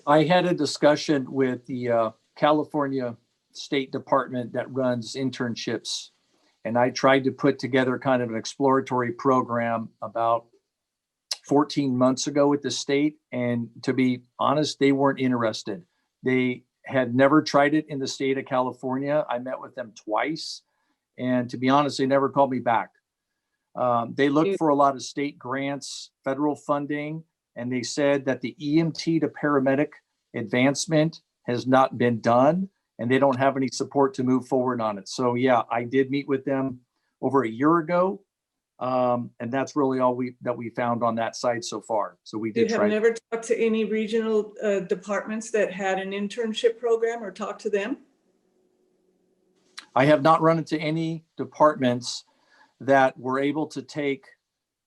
I had a discussion with the California State Department that runs internships, and I tried to put together kind of an exploratory program about 14 months ago with the state. And to be honest, they weren't interested. They had never tried it in the state of California. I met with them twice. And to be honest, they never called me back. They looked for a lot of state grants, federal funding, and they said that the EMT to paramedic advancement has not been done, and they don't have any support to move forward on it. So yeah, I did meet with them over a year ago. And that's really all we found on that side so far. So we did try. You have never talked to any regional departments that had an internship program or talked to them? I have not run into any departments that were able to take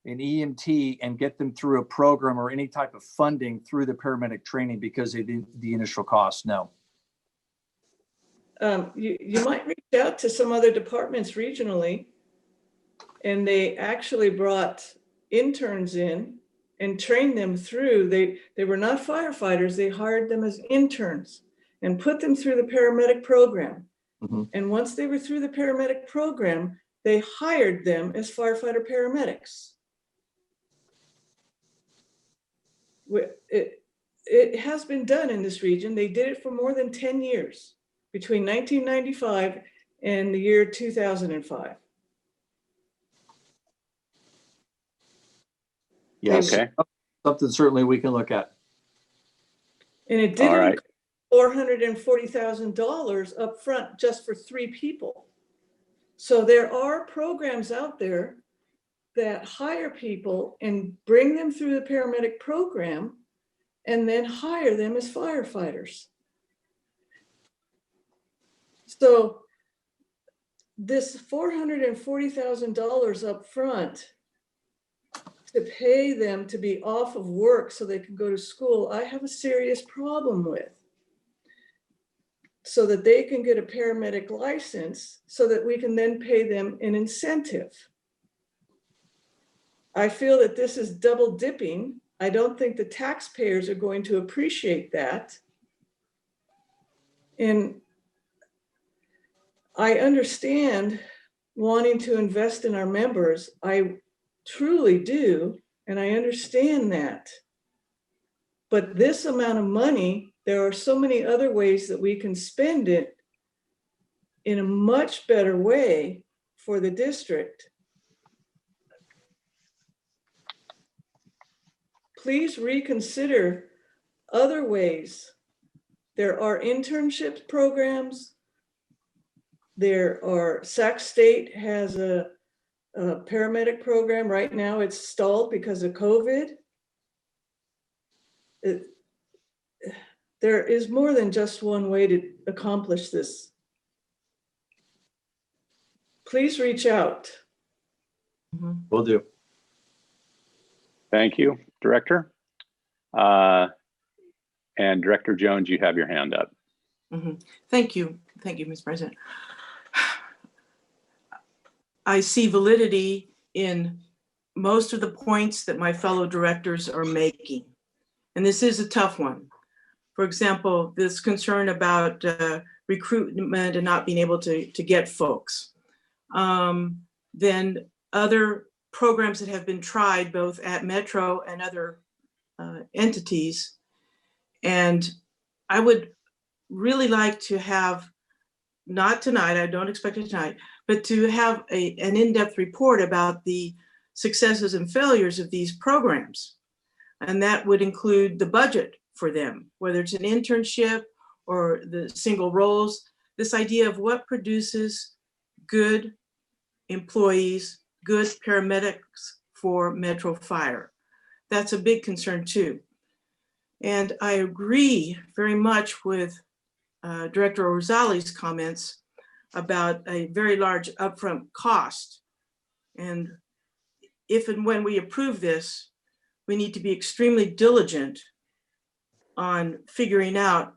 an EMT and get them through a program or any type of funding through the paramedic training because of the initial cost. No. You might reach out to some other departments regionally, and they actually brought interns in and trained them through. They were not firefighters. They hired them as interns and put them through the paramedic program. Mhm. And once they were through the paramedic program, they hired them as firefighter paramedics. It has been done in this region. They did it for more than 10 years, between 1995 and the year 2005. Yes. Okay. Something certainly we can look at. And it All didn't right. $440,000 up front just for 3 people. So there are programs out there that hire people and bring them through the paramedic program and then hire them as firefighters. So this $440,000 up front to pay them to be off of work so they can go to school, I have a serious problem with. So that they can get a paramedic license so that we can then pay them an incentive. I feel that this is double dipping. I don't think the taxpayers are going to appreciate that. And I understand wanting to invest in our members. I truly do, and I understand that. But this amount of money, there are so many other ways that we can spend it in a much better way for the district. Please reconsider other ways. There are internship programs. There are, Sac State has a paramedic program. Right now it's stalled because of COVID. There is more than just one way to accomplish this. Please reach out. Will do. Thank you, Director. And Director Jones, you have your hand up. Thank you. Thank you, Ms. President. I see validity in most of the points that my fellow directors are making. And this is a tough one. For example, this concern about recruitment and not being able to get folks. Then other programs that have been tried both at Metro and other entities. And I would really like to have, not tonight, I don't expect it tonight, but to have an in-depth report about the successes and failures of these programs. And that would include the budget for them, whether it's an internship or the single roles, this idea of what produces good employees, good paramedics for Metro Fire. That's a big concern too. And I agree very much with Director Rosali's comments about a very large upfront cost. And if and when we approve this, we need to be extremely diligent on figuring out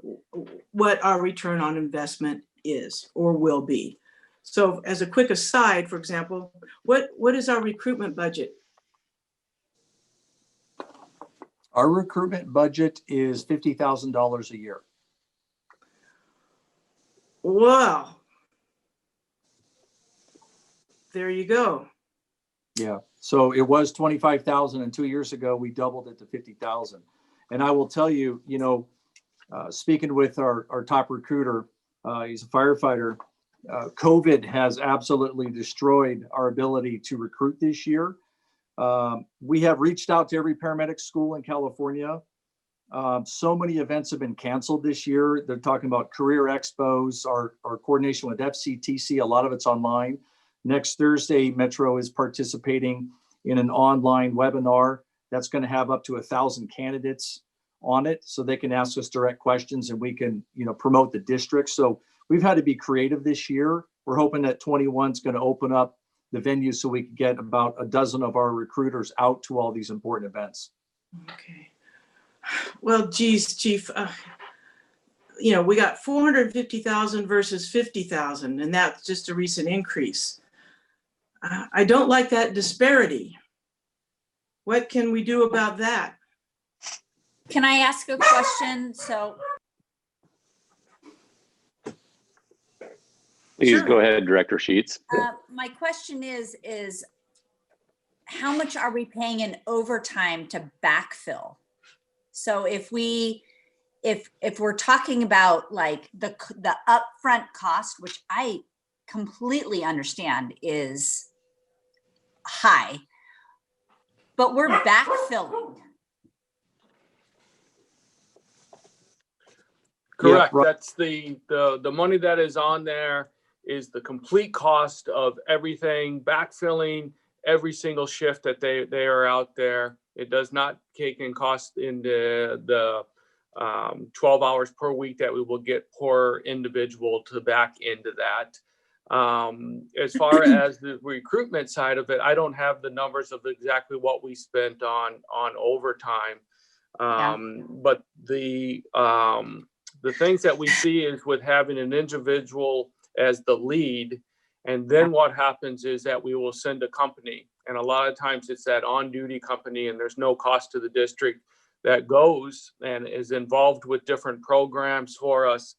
what our return on investment is or will be. So as a quick aside, for example, what is our recruitment budget? Our recruitment budget is $50,000 a year. Wow. There you go. Yeah. So it was 25,000, and 2 years ago we doubled it to 50,000. And I will tell you, speaking with our top recruiter, he's a firefighter. COVID has absolutely destroyed our ability to recruit this year. We have reached out to every paramedic school in California. So many events have been canceled this year. They're talking about career expos, our coordination with FCTC, a lot of it's online. Next Thursday, Metro is participating in an online webinar that's going to have up to 1,000 candidates on it, so they can ask us direct questions and we can, promote the district. So we've had to be creative this year. We're hoping that 21 is going to open up the venue so we can get about a dozen of our recruiters out to all these important events. Okay. Well, geez, Chief, we got 450,000 versus 50,000, and that's just a recent increase. I don't like that disparity. What can we do about that? Can I ask a question? So Please Sure. go ahead, Director Sheets. My question is how much are we paying in overtime to backfill? So if we're talking about like the upfront cost, which I completely understand is high, but we're backfilling. Correct. Yeah, right. That's the money that is on there is the complete cost of everything, backfilling every single shift that they are out there. It does not take in cost in the 12 hours per week that we will get per individual to back into that. As far as the recruitment side of it, I don't have the numbers of exactly what we spent on overtime. But the things that we see is with having an individual as the lead, and then what happens is that we will send a company, and a lot of times it's that on-duty company, and there's no cost to the district that goes and is involved with different programs for us.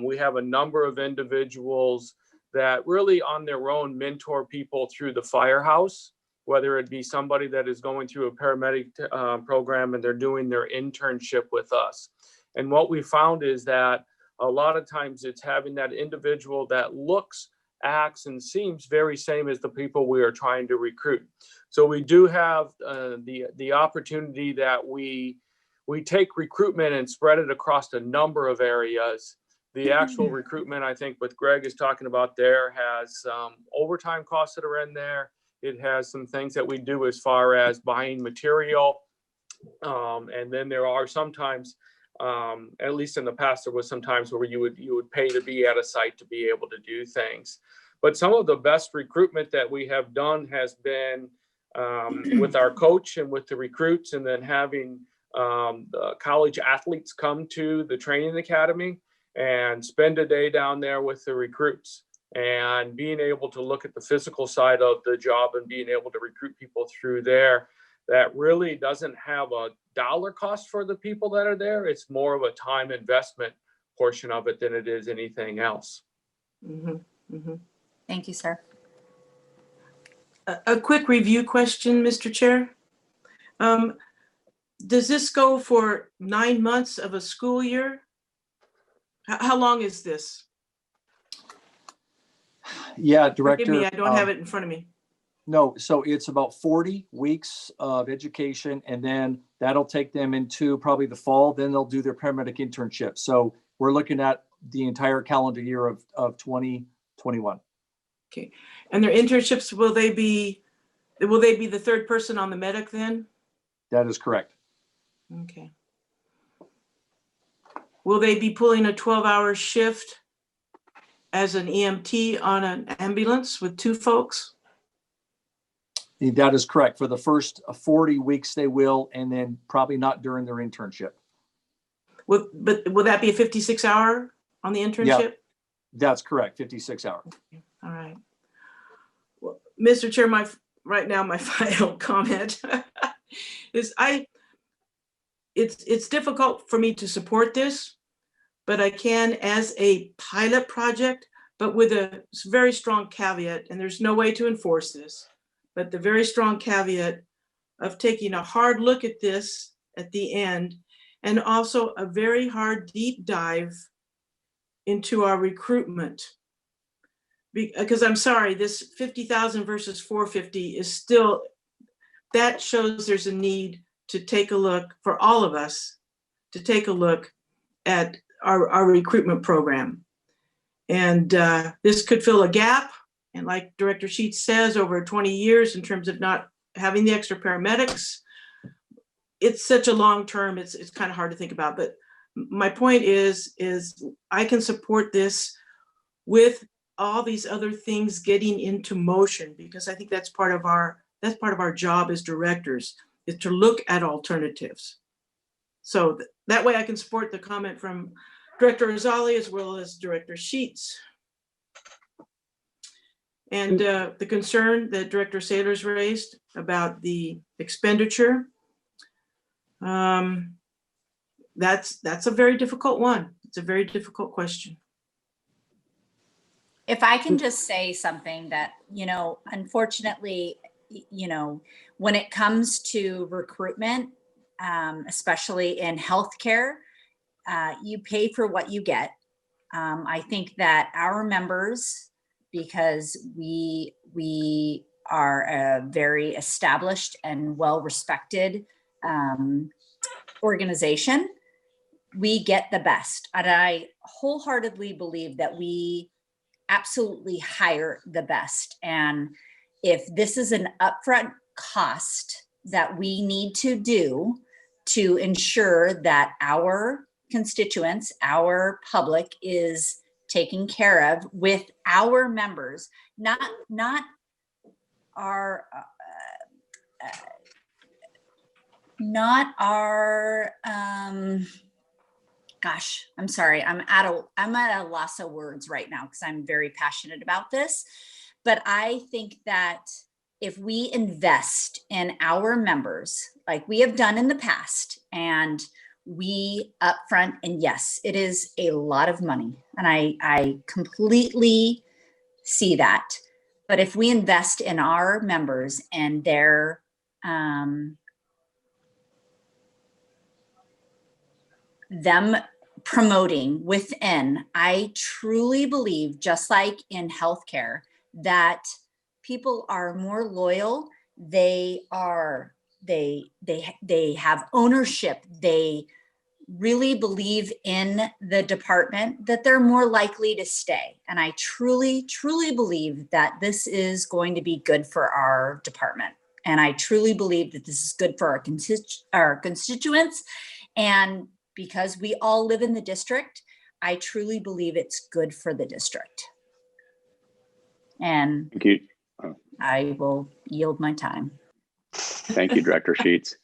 We have a number of individuals that really on their own mentor people through the firehouse, whether it be somebody that is going through a paramedic program and they're doing their internship with us. And what we found is that a lot of times it's having that individual that looks, acts, and seems very same as the people we are trying to recruit. So we do have the opportunity that we take recruitment and spread it across a number of areas. The actual recruitment, I think what Greg is talking about there, has overtime costs that are in there. It has some things that we do as far as buying material. And then there are sometimes, at least in the past, there was some times where you would pay to be at a site to be able to do things. But some of the best recruitment that we have done has been with our coach and with the recruits, and then having the college athletes come to the training academy and spend a day down there with the recruits, and being able to look at the physical side of the job and being able to recruit people through there. That really doesn't have a dollar cost for the people that are there. It's more of a time investment portion of it than it is anything else. Thank you, sir. A quick review question, Mr. Chair. Does this go for 9 months of a school year? How long is this? Yeah, Director. Forgive me, I don't have it in front of me. No, so it's about 40 weeks of education, and then that'll take them into probably the fall. Then they'll do their paramedic internship. So we're looking at the entire calendar year of 2021. Okay, and their internships, will they be the third person on the medic then? That is correct. Okay. Will they be pulling a 12-hour shift as an EMT on an ambulance with 2 folks? That is correct. For the first 40 weeks they will, and then probably not during their internship. But will that be a 56-hour on the internship? Yeah, that's correct, 56 hours. All right. Well, Mr. Chair, right now my final comment is it's difficult for me to support this, but I can as a pilot project, but with a very strong caveat, and there's no way to enforce this, but the very strong caveat of taking a hard look at this at the end, and also a very hard deep dive into our recruitment. Because I'm sorry, this 50,000 versus 450 is still, that shows there's a need to take a look, for all of us, to take a look at our recruitment program. And this could fill a gap. And like Director Sheets says, over 20 years in terms of not having the extra paramedics, it's such a long term, it's kind of hard to think about. But my point is I can support this with all these other things getting into motion, because I think that's part of our job as directors, is to look at alternatives. So that way I can support the comment from Director Azali as well as Director Sheets. And the concern that Director Saylor's raised about the expenditure, that's a very difficult one. It's a very difficult question. If I can just say something that, unfortunately, when it comes to recruitment, especially in healthcare, you pay for what you get. I think that our members, because we are a very established and well-respected organization, we get the best. And I wholeheartedly believe that we absolutely hire the best. And if this is an upfront cost that we need to do to ensure that our constituents, our public is taken care of with our members, not our gosh, I'm sorry. I'm at a loss of words right now because I'm very passionate about this. But I think that if we invest in our members, like we have done in the past, and we upfront, and yes, it is a lot of money, and I completely see that. But if we invest in our members and their them promoting within, I truly believe, just like in healthcare, that people are more loyal. They have ownership. They really believe in the department, that they're more likely to stay. And I truly, truly believe that this is going to be good for our department. And I truly believe that this is good for our constituents. And because we all live in the district, I truly believe it's good for the district. And Thank you. I will yield my time. Thank you, Director Sheets.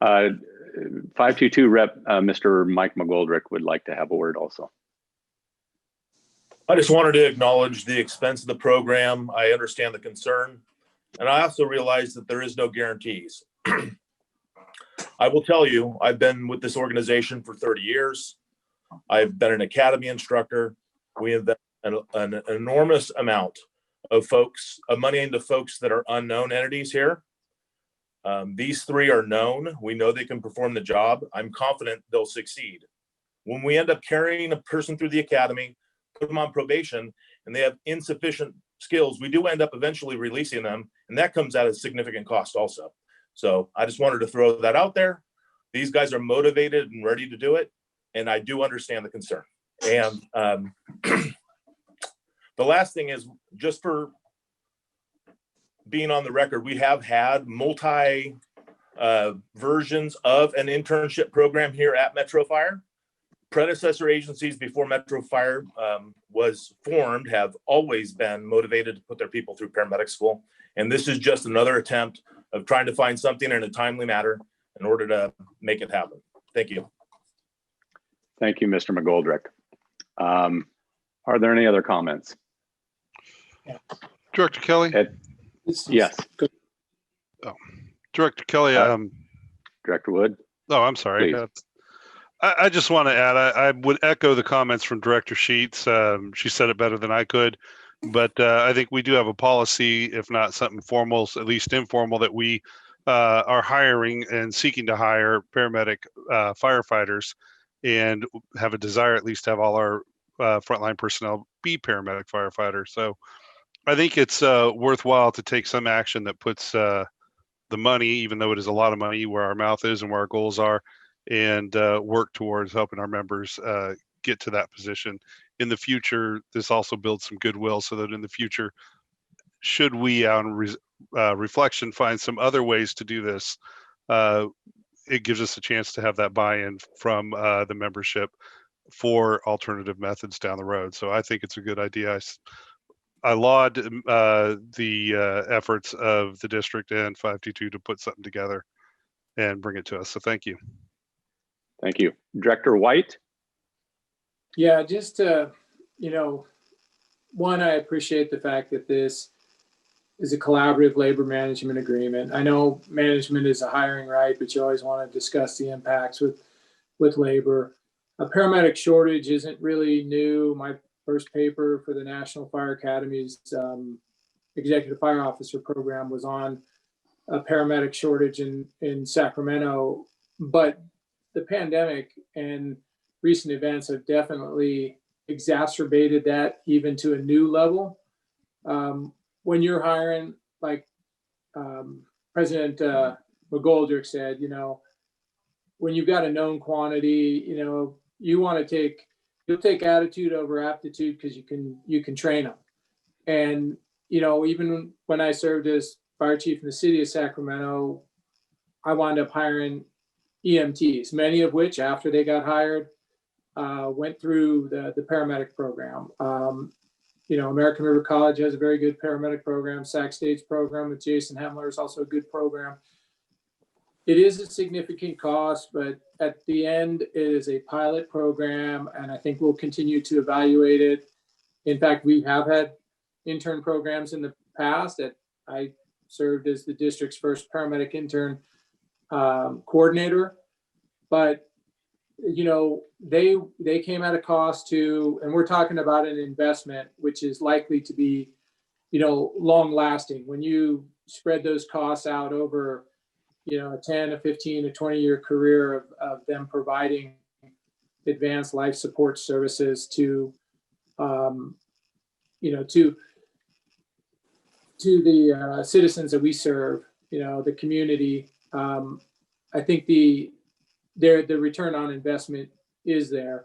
522 Rep. Mr. Mike McGoldrick would like to have a word also. I just wanted to acknowledge the expense of the program. I understand the concern, and I also realize that there is no guarantees. I will tell you, I've been with this organization for 30 years. I've been an academy instructor. We invest an enormous amount of money into folks that are unknown entities here. These three are known. We know they can perform the job. I'm confident they'll succeed. When we end up carrying a person through the academy, put them on probation, and they have insufficient skills, we do end up eventually releasing them, and that comes at a significant cost also. So I just wanted to throw that out there. These guys are motivated and ready to do it, and I do understand the concern. And the last thing is, just for being on the record, we have had multi versions of an internship program here at Metro Fire. Predecessor agencies before Metro Fire was formed have always been motivated to put their people through paramedic school. And this is just another attempt of trying to find something in a timely manner in order to make it happen. Thank you. Thank you, Mr. McGoldrick. Are there any other comments? Yeah. Director Kelly? Yes. Oh, Director Kelly. Director Wood? Oh, I'm sorry. I just want to add, I would echo the comments from Director Sheets. She said it better than I could. But I think we do have a policy, if not something formal, at least informal, that we are hiring and seeking to hire paramedic firefighters, and have a desire at least to have all our frontline personnel be paramedic firefighters. So I think it's worthwhile to take some action that puts the money, even though it is a lot of money, where our mouth is and where our goals are, and work towards helping our members get to that position. In the future, this also builds some goodwill, so that in the future, should we on reflection find some other ways to do this, it gives us a chance to have that buy-in from the membership for alternative methods down the road. So I think it's a good idea. I laud the efforts of the district and 522 to put something together and bring it to us. So thank you. Thank you. Director White? Yeah, just one, I appreciate the fact that this is a collaborative labor management agreement. I know management is a hiring right, but you always want to discuss the impacts with labor. A paramedic shortage isn't really new. My first paper for the National Fire Academy's Executive Fire Officer program was on a paramedic shortage in Sacramento. But the pandemic and recent events have definitely exacerbated that even to a new level. When you're hiring, like President McGoldrick said, when you've got a known quantity, you want to you'll take attitude over aptitude because you can train them. And, even when I served as fire chief in the city of Sacramento, I wound up hiring EMTs, many of which after they got hired, went through the paramedic program. American River College has a very good paramedic program. Sac State's program with Jason Hemler is also a good program. It is a significant cost, but at the end, it is a pilot program, and I think we'll continue to evaluate it. In fact, we have had intern programs in the past that I served as the district's first paramedic intern coordinator, but they came at a cost to, and we're talking about an investment which is likely to be, long lasting. When you spread those costs out over, a 10, a 15, a 20-year career of them providing advanced life support services to, to the citizens that we serve, the community, I think the return on investment is there.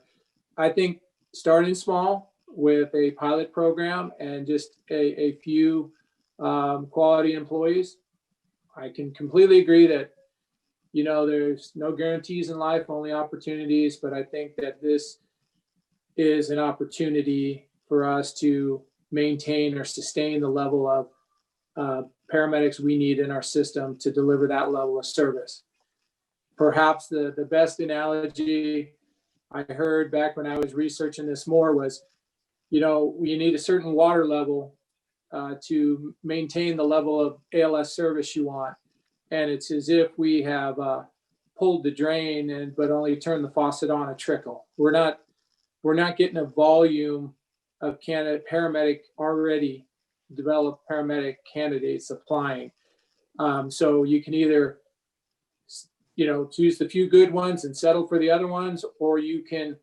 I think starting small with a pilot program and just a few quality employees, I can completely agree that, there's no guarantees in life, only opportunities, but I think that this is an opportunity for us to maintain or sustain the level of paramedics we need in our system to deliver that level of service. Perhaps the best analogy I heard back when I was researching this more was, you need a certain water level to maintain the level of ALS service you want. And it's as if we have pulled the drain but only turned the faucet on a trickle. We're not getting a volume of paramedic already developed paramedic candidates applying. So you can either choose the few good ones and settle for the other ones, or you can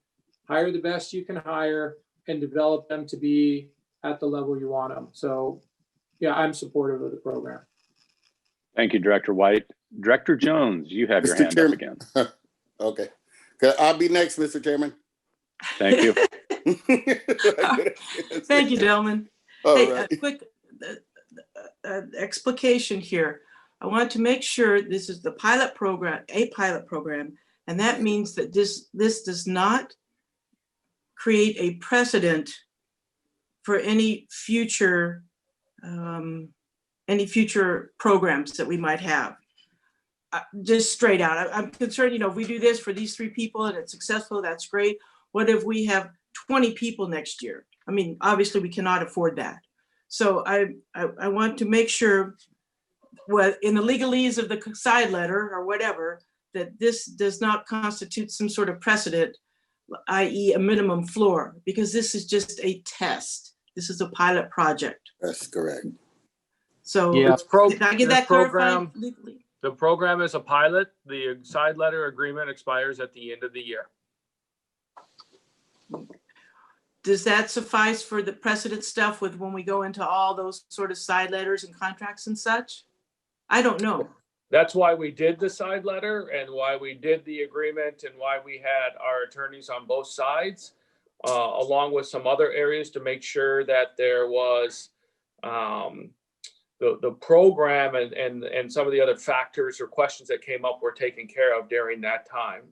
hire the best you can hire and develop them to be at the level you want them. So yeah, I'm supportive of the program. Thank you, Director White. Director Jones, you have your Mr. hand Chairman. up again. Okay. I'll be next, Mr. Chairman. Thank you. Thank you, Delman. All Hey, right. a quick explication here. I want to make sure this is a pilot program, and that means that this does not create a precedent for any future programs that we might have. Just straight out, I'm concerned, if we do this for these 3 people and it's successful, that's great. What if we have 20 people next year? I mean, obviously we cannot afford that. So I want to make sure, well, in the legalese of the side letter or whatever, that this does not constitute some sort of precedent, i.e. a minimum floor, because this is just a test. This is a pilot project. That's correct. So Yeah, did I get that clarified legally? The program is a pilot. The side letter agreement expires at the end of the year. Does that suffice for the precedent stuff with when we go into all those sort of side letters and contracts and such? I don't know. That's why we did the side letter and why we did the agreement and why we had our attorneys on both sides, along with some other areas to make sure that there was the program and some of the other factors or questions that came up were taken care of during that time.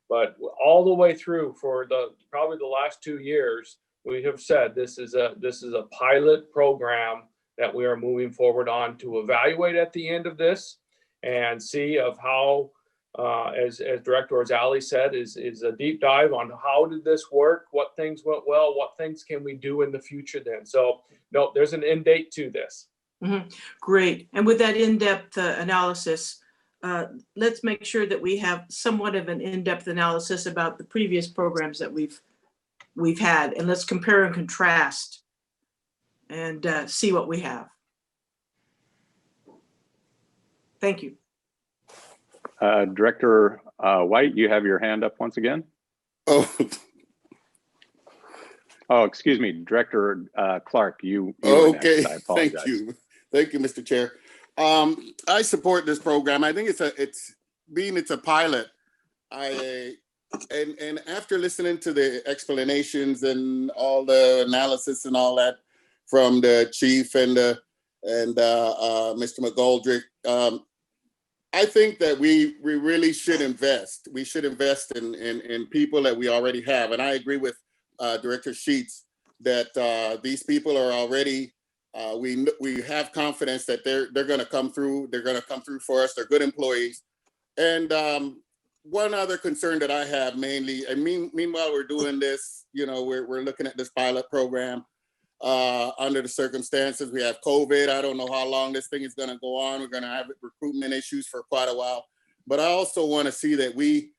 But all the way through for probably the last 2 years, we have said this is a pilot program that we are moving forward on to evaluate at the end of this and see of how, as Director Orzali said, is a deep dive on how did this work, what things went well, what things can we do in the future then. So no, there's an end date to this. Mm-hmm. Great. And with that in-depth analysis, let's make sure that we have somewhat of an in-depth analysis about the previous programs that we've we've had, and let's compare and contrast and see what we have. Thank you. Director White, you have your hand up once again. Oh, Oh, excuse me, Director Clark, you were okay. next. I apologize. Thank you, Mr. Chair. I support this program. I think it's a pilot. And after listening to the explanations and all the analysis and all that from the chief and Mr. McGoldrick, I think that we really should invest. We should invest in people that we already have. And I agree with Director Sheets that these people are already, we have confidence that they're going to come through. They're going to come through for us. They're good employees. And one other concern that I have mainly, and meanwhile we're doing this, we're looking at this pilot program under the circumstances. We have COVID. I don't know how long this thing is going to go on. We're going to have recruitment issues for quite a while. But I also want to see that we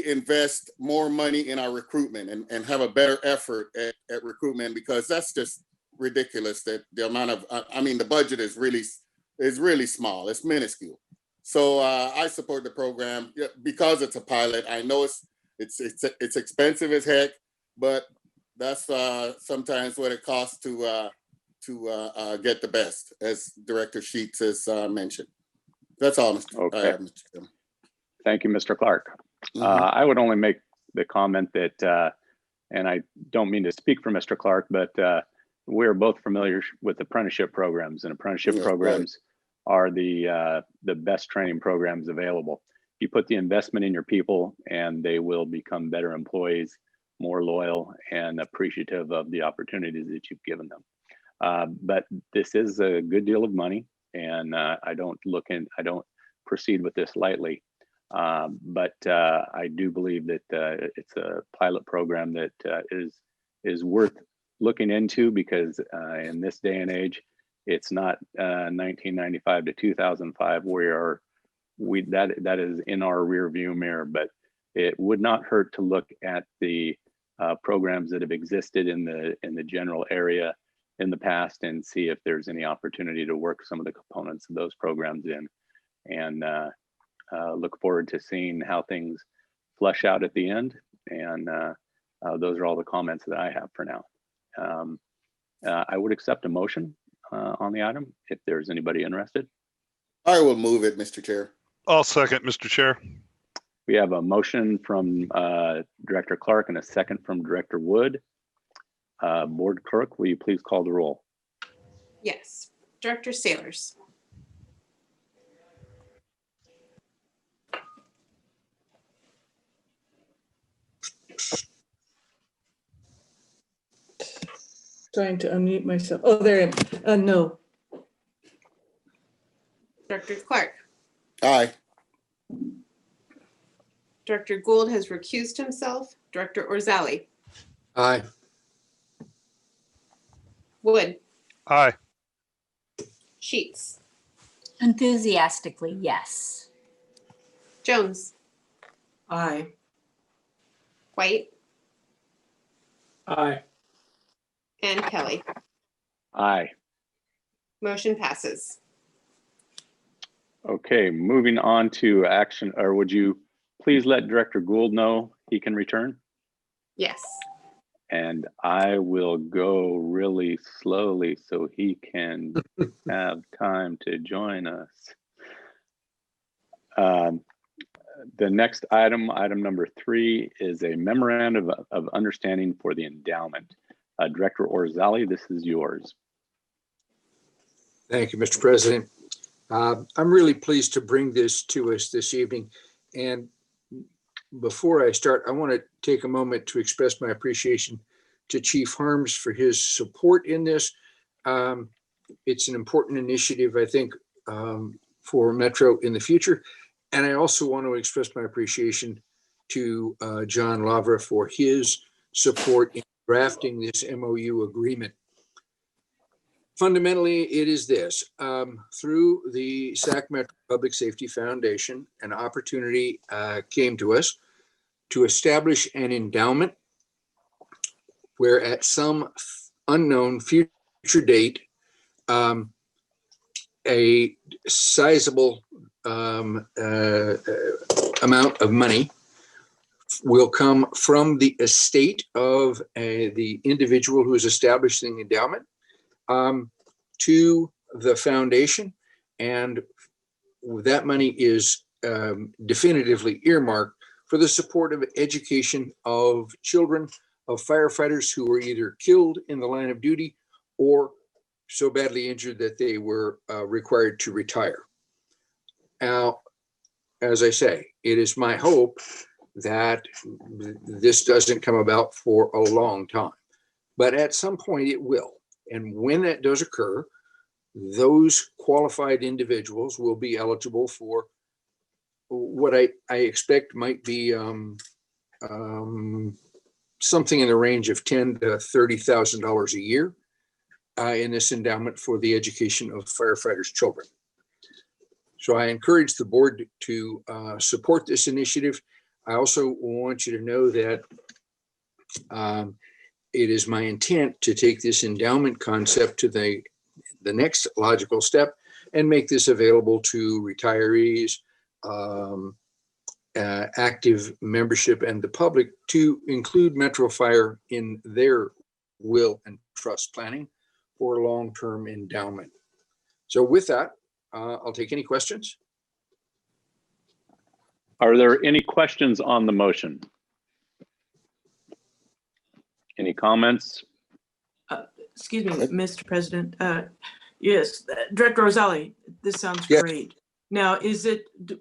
invest more money in our recruitment and have a better effort at recruitment, because that's just ridiculous that the amount of, the budget is really small. It's minuscule. So I support the program because it's a pilot. I know it's expensive as heck, but that's sometimes what it costs to get the best, as Director Sheets has mentioned. That's all, Mr. Chairman. Thank you, Mr. Clark. I would only make the comment that, and I don't mean to speak for Mr. Clark, but we're both familiar with apprenticeship programs, and apprenticeship programs are the best training programs available. You put the investment in your people and they will become better employees, more loyal and appreciative of the opportunities that you've given them. But this is a good deal of money, and I don't proceed with this lightly. But I do believe that it's a pilot program that is worth looking into, because in this day and age, it's not 1995 to 2005 where that is in our rear view mirror. But it would not hurt to look at the programs that have existed in the general area in the past and see if there's any opportunity to work some of the components of those programs in, and look forward to seeing how things flush out at the end. And those are all the comments that I have for now. I would accept a motion on the item if there's anybody interested. I will move it, Mr. Chair. I'll second, Mr. Chair. We have a motion from Director Clark and a second from Director Wood. Board Clerk, will you please call the roll? Yes. Director Sailors. Trying to unmute myself. Oh, there I am. No. Director Clark. Aye. Director Gould has recused himself. Director Orzali. Aye. Wood. Aye. Sheets. Enthusiastically, yes. Jones. Aye. White. Aye. And Kelly. Aye. Motion passes. Okay, moving on to action, or would you please let Director Gould know he can return? Yes. And I will go really slowly so he can have time to join us. The next item number 3, is a memorandum of understanding for the endowment. Director Orzali, this is yours. Thank you, Mr. President. I'm really pleased to bring this to us this evening. And before I start, I want to take a moment to express my appreciation to Chief Harms for his support in this. It's an important initiative, I think, for Metro in the future. And I also want to express my appreciation to John Lavra for his support in drafting this MOU agreement. Fundamentally, it is this. Through the Sacramento Public Safety Foundation, an opportunity came to us to establish an endowment where at some unknown future date, a sizable amount of money will come from the estate of the individual who is establishing the endowment to the foundation, and that money is definitively earmarked for the support of education of children of firefighters who were either killed in the line of duty or so badly injured that they were required to retire. Now, as I say, it is my hope that this doesn't come about for a long time, but at some point it will. And when that does occur, those qualified individuals will be eligible for what I expect might be something in the range of $10,000 to $30,000 a year in this endowment for the education of firefighters' children. So I encourage the board to support this initiative. I also want you to know that it is my intent to take this endowment concept to the next logical step and make this available to retirees, active membership, and the public to include Metro Fire in their will and trust planning for long-term endowment. So with that, I'll take any questions. Are there any questions on the motion? Any comments? Excuse me, Mr. President. Yes, Director Rosali, this sounds Yes. great. Now,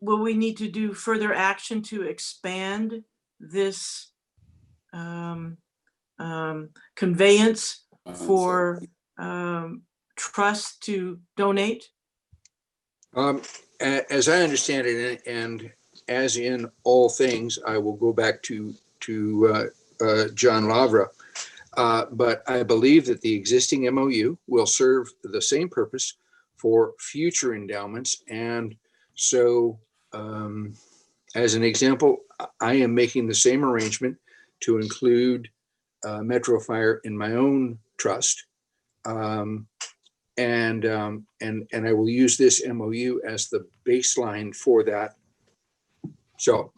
will we need to do further action to expand this conveyance for trust to donate? As I understand it, and as in all things, I will go back to John Lavra. But I believe that the existing MOU will serve the same purpose for future endowments. And so, as an example, I am making the same arrangement to include Metro Fire in my own trust. And I will use this MOU as the baseline for that. So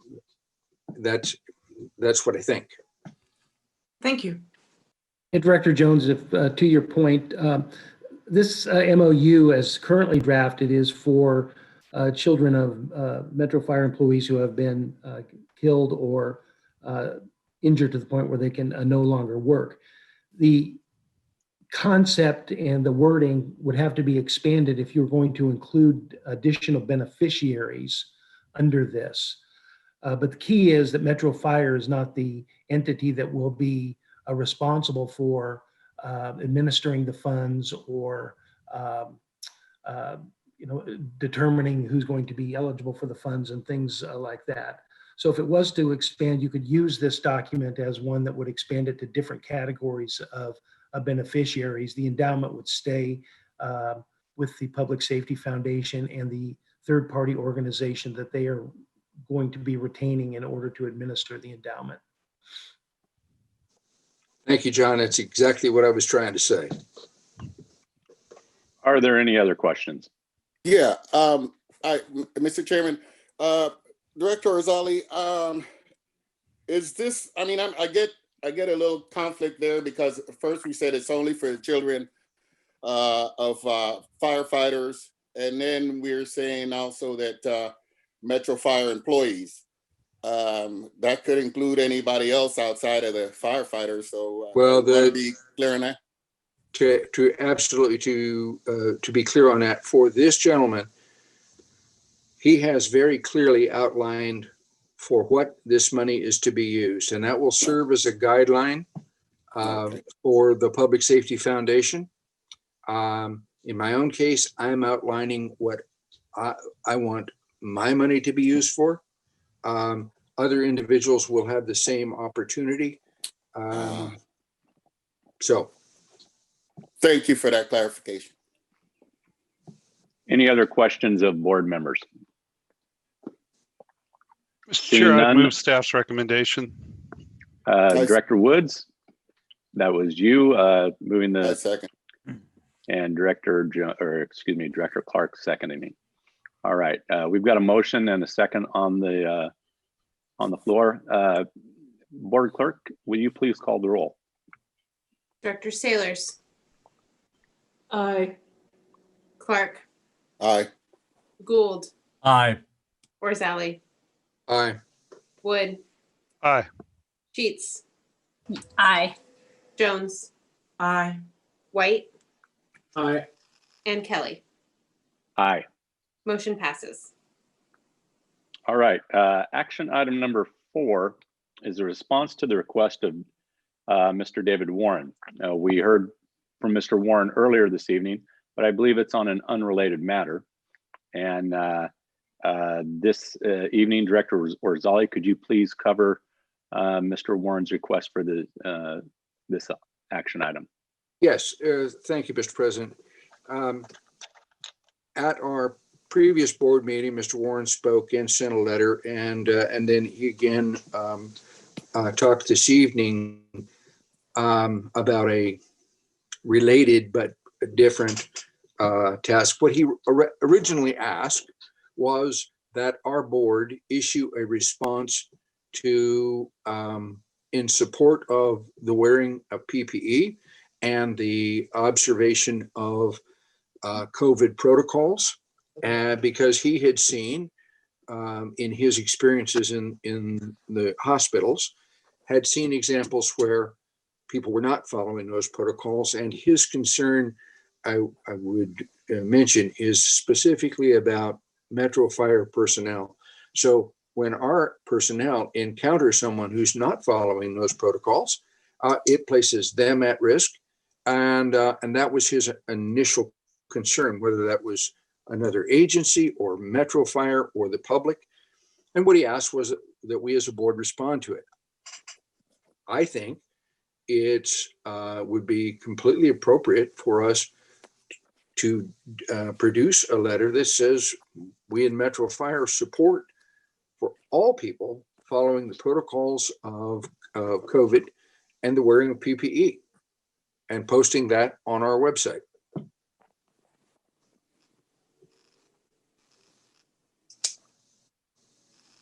that's what I think. Thank you. Hey, Director Jones, if to your point, this MOU as currently drafted is for children of Metro Fire employees who have been killed or injured to the point where they can no longer work. The concept and the wording would have to be expanded if you're going to include additional beneficiaries under this. But the key is that Metro Fire is not the entity that will be responsible for administering the funds or determining who's going to be eligible for the funds and things like that. So if it was to expand, you could use this document as one that would expand it to different categories of beneficiaries. The endowment would stay with the Public Safety Foundation and the third-party organization that they are going to be retaining in order to administer the endowment. Thank you, John. That's exactly what I was trying to say. Are there any other questions? Yeah, Mr. Chairman, Director Rosali, is this, I mean, I get a little conflict there because first we said it's only for children of firefighters, and then we're saying also that Metro Fire employees. That could include anybody else outside of the firefighters. So well, to be clear on that. To be clear on that, for this gentleman, he has very clearly outlined for what this money is to be used, and that will serve as a guideline for the Public Safety Foundation. In my own case, I'm outlining what I want my money to be used for. Other individuals will have the same opportunity. So thank you for that clarification. Any other questions of board members? Mr. Chair, I'd move staff's recommendation. Director Woods? That was you moving I the, second. and Director Clark seconding me. All right, we've got a motion and a second on the floor. Board Clerk, will you please call the roll? Director Sailors, Aye. Clark, Aye. Gould, Aye. Orzali, Aye. Wood, Aye. Sheets, Aye. Jones, Aye. White, Aye. and Kelly. Aye. Motion passes. All right, action item number 4 is a response to the request of Mr. David Warren. We heard from Mr. Warren earlier this evening, but I believe it's on an unrelated matter. And this evening, Director Orzali, could you please cover Mr. Warren's request for this action item? Yes, thank you, Mr. President. At our previous board meeting, Mr. Warren spoke and sent a letter, and then he again talked this evening about a related but different task. What he originally asked was that our board issue a response to in support of the wearing of PPE and the observation of COVID protocols, because he had seen in his experiences in the hospitals, had seen examples where people were not following those protocols. And his concern, I would mention, is specifically about Metro Fire personnel. So when our personnel encounter someone who's not following those protocols, it places them at risk. And that was his initial concern, whether that was another agency or Metro Fire or the public. And what he asked was that we as a board respond to it. I think it would be completely appropriate for us to produce a letter that says we in Metro Fire support for all people following the protocols of COVID and the wearing of PPE, and posting that on our website.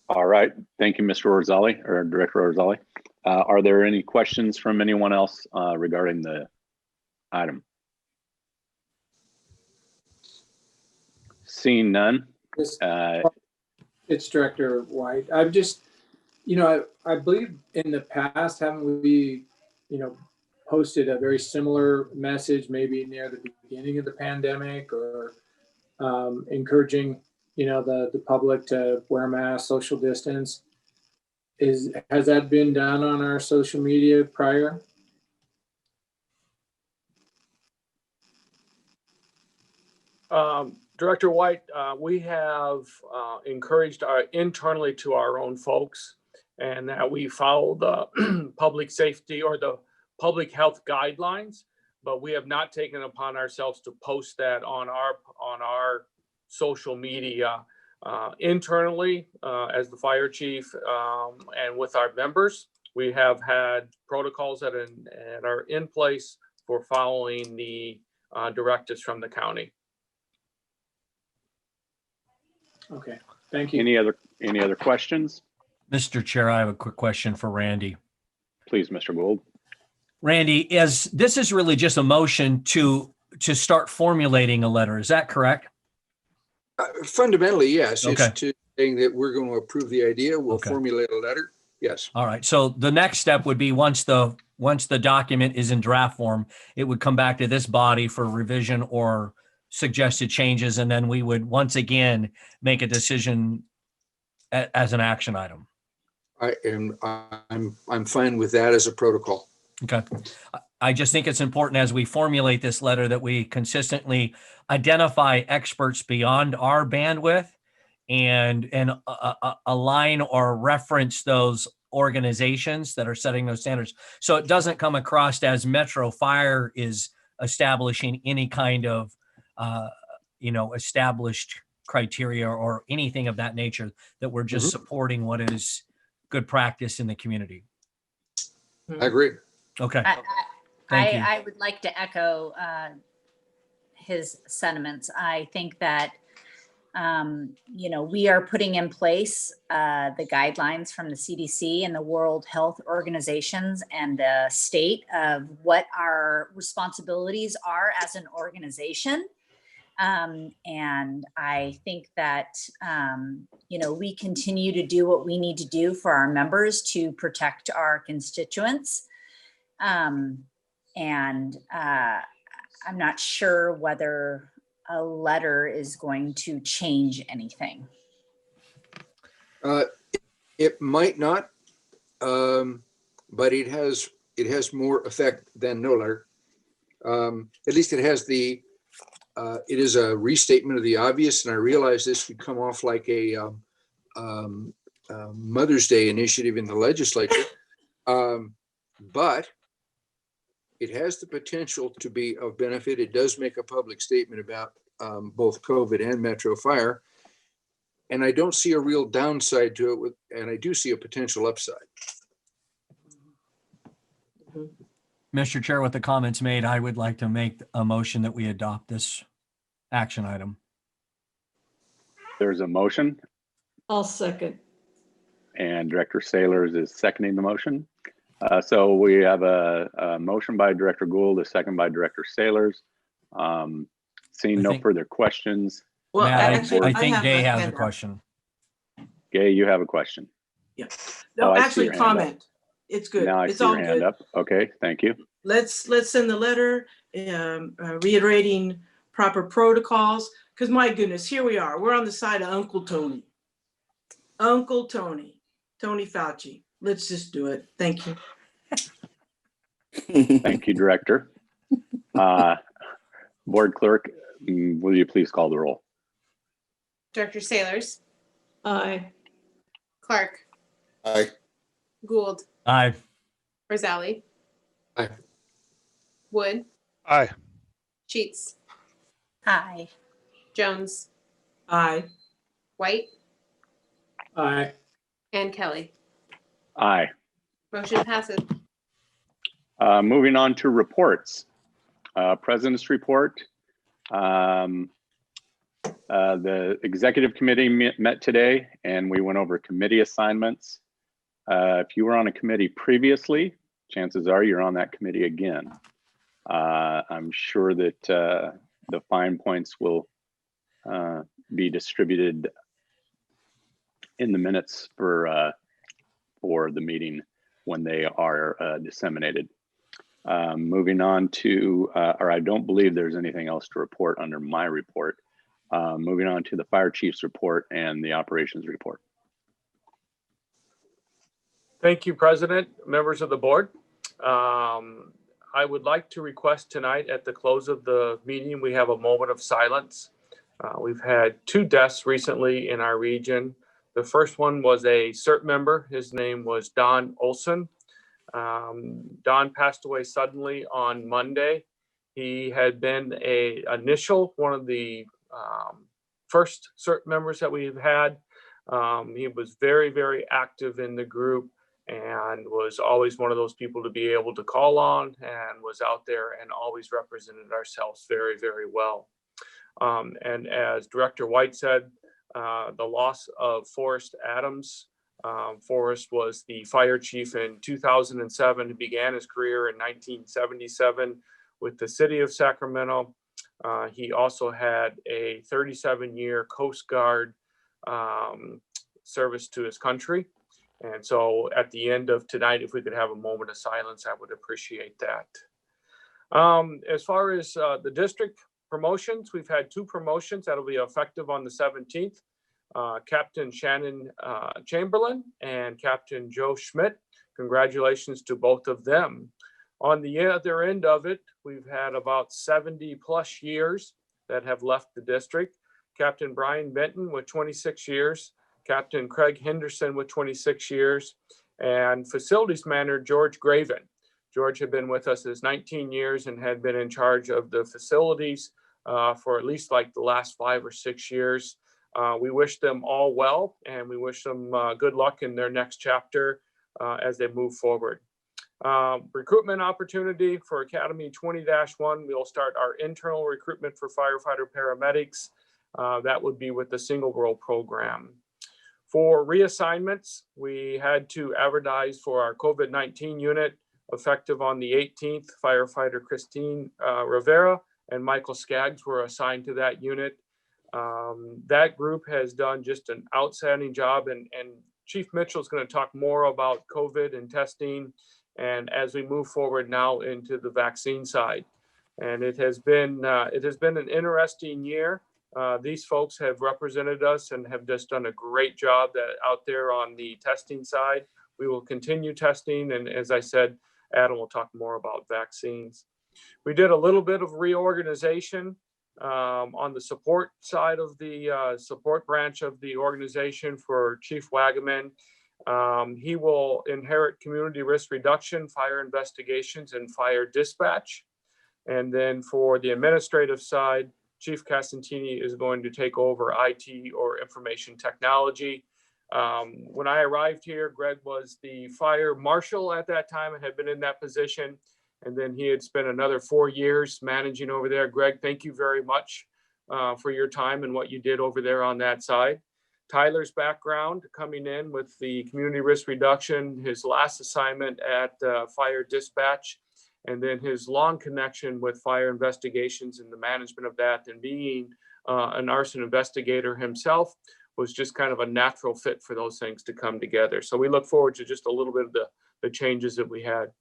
All right, thank you, Mr. Orzali, or Director Orzali. Are there any questions from anyone else regarding the item? Seeing none. It's Director White. I'm just, I believe in the past, haven't we, posted a very similar message, maybe near the beginning of the pandemic, or encouraging, the public to wear masks, social distance. Has that been done on our social media prior? Director White, we have encouraged internally to our own folks, and that we follow the public safety or the public health guidelines, but we have not taken upon ourselves to post that on our social media internally as the fire chief and with our members. We have had protocols that are in place for following the directives from the county. Okay, thank you. Any other questions? Mr. Chair, I have a quick question for Randy. Please, Mr. Gould. Randy, this is really just a motion to start formulating a letter. Is that correct? Fundamentally, yes. Okay. It's to saying that we're going to approve the idea. We'll formulate a letter. Yes. All right. So the next step would be once the document is in draft form, it would come back to this body for revision or suggested changes, and then we would once again make a decision as an action item. I'm fine with that as a protocol. Okay. I just think it's important as we formulate this letter that we consistently identify experts beyond our bandwidth and align or reference those organizations that are setting those standards. So it doesn't come across as Metro Fire is establishing any kind of, established criteria or anything of that nature, that we're just supporting what is good practice in the community. I agree. Okay. Thank you. I would like to echo his sentiments. I think that, we are putting in place the guidelines from the CDC and the World Health Organizations and the state of what our responsibilities are as an organization. And I think that, we continue to do what we need to do for our members to protect our constituents. And I'm not sure whether a letter is going to change anything. It might not, but it has more effect than no letter. At least it has it is a restatement of the obvious, and I realize this would come off like a Mother's Day initiative in the legislature, but it has the potential to be of benefit. It does make a public statement about both COVID and Metro Fire, and I don't see a real downside to it, and I do see a potential upside. Mr. Chair, with the comments made, I would like to make a motion that we adopt this action item. There's a motion, I'll second. and Director Saylors is seconding the motion. So we have a motion by Director Gould, a second by Director Saylors. Seeing no further questions. Well, Matt, actually, I think have Gay a has a hand up. question. Gay, you have a question. Yeah. Oh, No, I see actually, your hand up. comment. It's good. Now I It's see all your hand good. up. Okay, thank you. Let's send the letter reiterating proper protocols, because my goodness, here we are. We're on the side of Uncle Tony. Uncle Tony, Tony Fauci. Let's just do it. Thank you. Thank you, Director. Board Clerk, will you please call the roll? Director Saylors, Aye. Clark, Aye. Gould, Aye. Rosali, Aye. Wood, Aye. Sheets, Aye. Jones, Aye. White, Aye. and Kelly. Aye. Motion passes. Moving on to reports. President's report. The executive committee met today and we went over committee assignments. If you were on a committee previously, chances are you're on that committee again. I'm sure that the fine points will be distributed in the minutes for the meeting when they are disseminated. Moving on to, or I don't believe there's anything else to report under my report. Moving on to the fire chief's report and the operations report. Thank you, President, members of the board. I would like to request tonight at the close of the meeting, we have a moment of silence. We've had 2 deaths recently in our region. The first one was a CERT member. His name was Don Olson. Don passed away suddenly on Monday. He had been one of the first CERT members that we've had. He was very, very active in the group and was always one of those people to be able to call on, and was out there and always represented ourselves very, very well. And as Director White said, the loss of Forrest Adams. Forrest was the fire chief in 2007. He began his career in 1977 with the city of Sacramento. He also had a 37-year Coast Guard service to his country. And so at the end of tonight, if we could have a moment of silence, I would appreciate that. As far as the district promotions, we've had 2 promotions that'll be effective on the 17th. Captain Shannon Chamberlain and Captain Joe Schmidt. Congratulations to both of them. On the other end of it, we've had about 70 plus years that have left the district. Captain Brian Benton with 26 years, Captain Craig Henderson with 26 years, and facilities manager George Graven. George had been with us as 19 years and had been in charge of the facilities for at least like the last 5 or 6 years. We wish them all well, and we wish them good luck in their next chapter as they move forward. Recruitment opportunity for Academy 20-1. We'll start our internal recruitment for firefighter paramedics. That would be with the single role program. For reassignments, we had to advertise for our COVID-19 unit effective on the 18th. Firefighter Christine Rivera and Michael Skaggs were assigned to that unit. That group has done just an outstanding job, and Chief Mitchell is going to talk more about COVID and testing, and as we move forward now into the vaccine side. And it has been an interesting year. These folks have represented us and have just done a great job out there on the testing side. We will continue testing, and as I said, Adam will talk more about vaccines. We did a little bit of reorganization on the support side of the support branch of the organization for Chief Wagaman. He will inherit community risk reduction, fire investigations, and fire dispatch. And then for the administrative side, Chief Casantini is going to take over IT or information technology. When I arrived here, Greg was the fire marshal at that time and had been in that position. And then he had spent another 4 years managing over there. Greg, thank you very much for your time and what you did over there on that side. Tyler's background coming in with the community risk reduction, his last assignment at fire dispatch, and then his long connection with fire investigations and the management of that, and being an arson investigator himself was just kind of a natural fit for those things to come together. So we look forward to just a little bit of the changes that we had.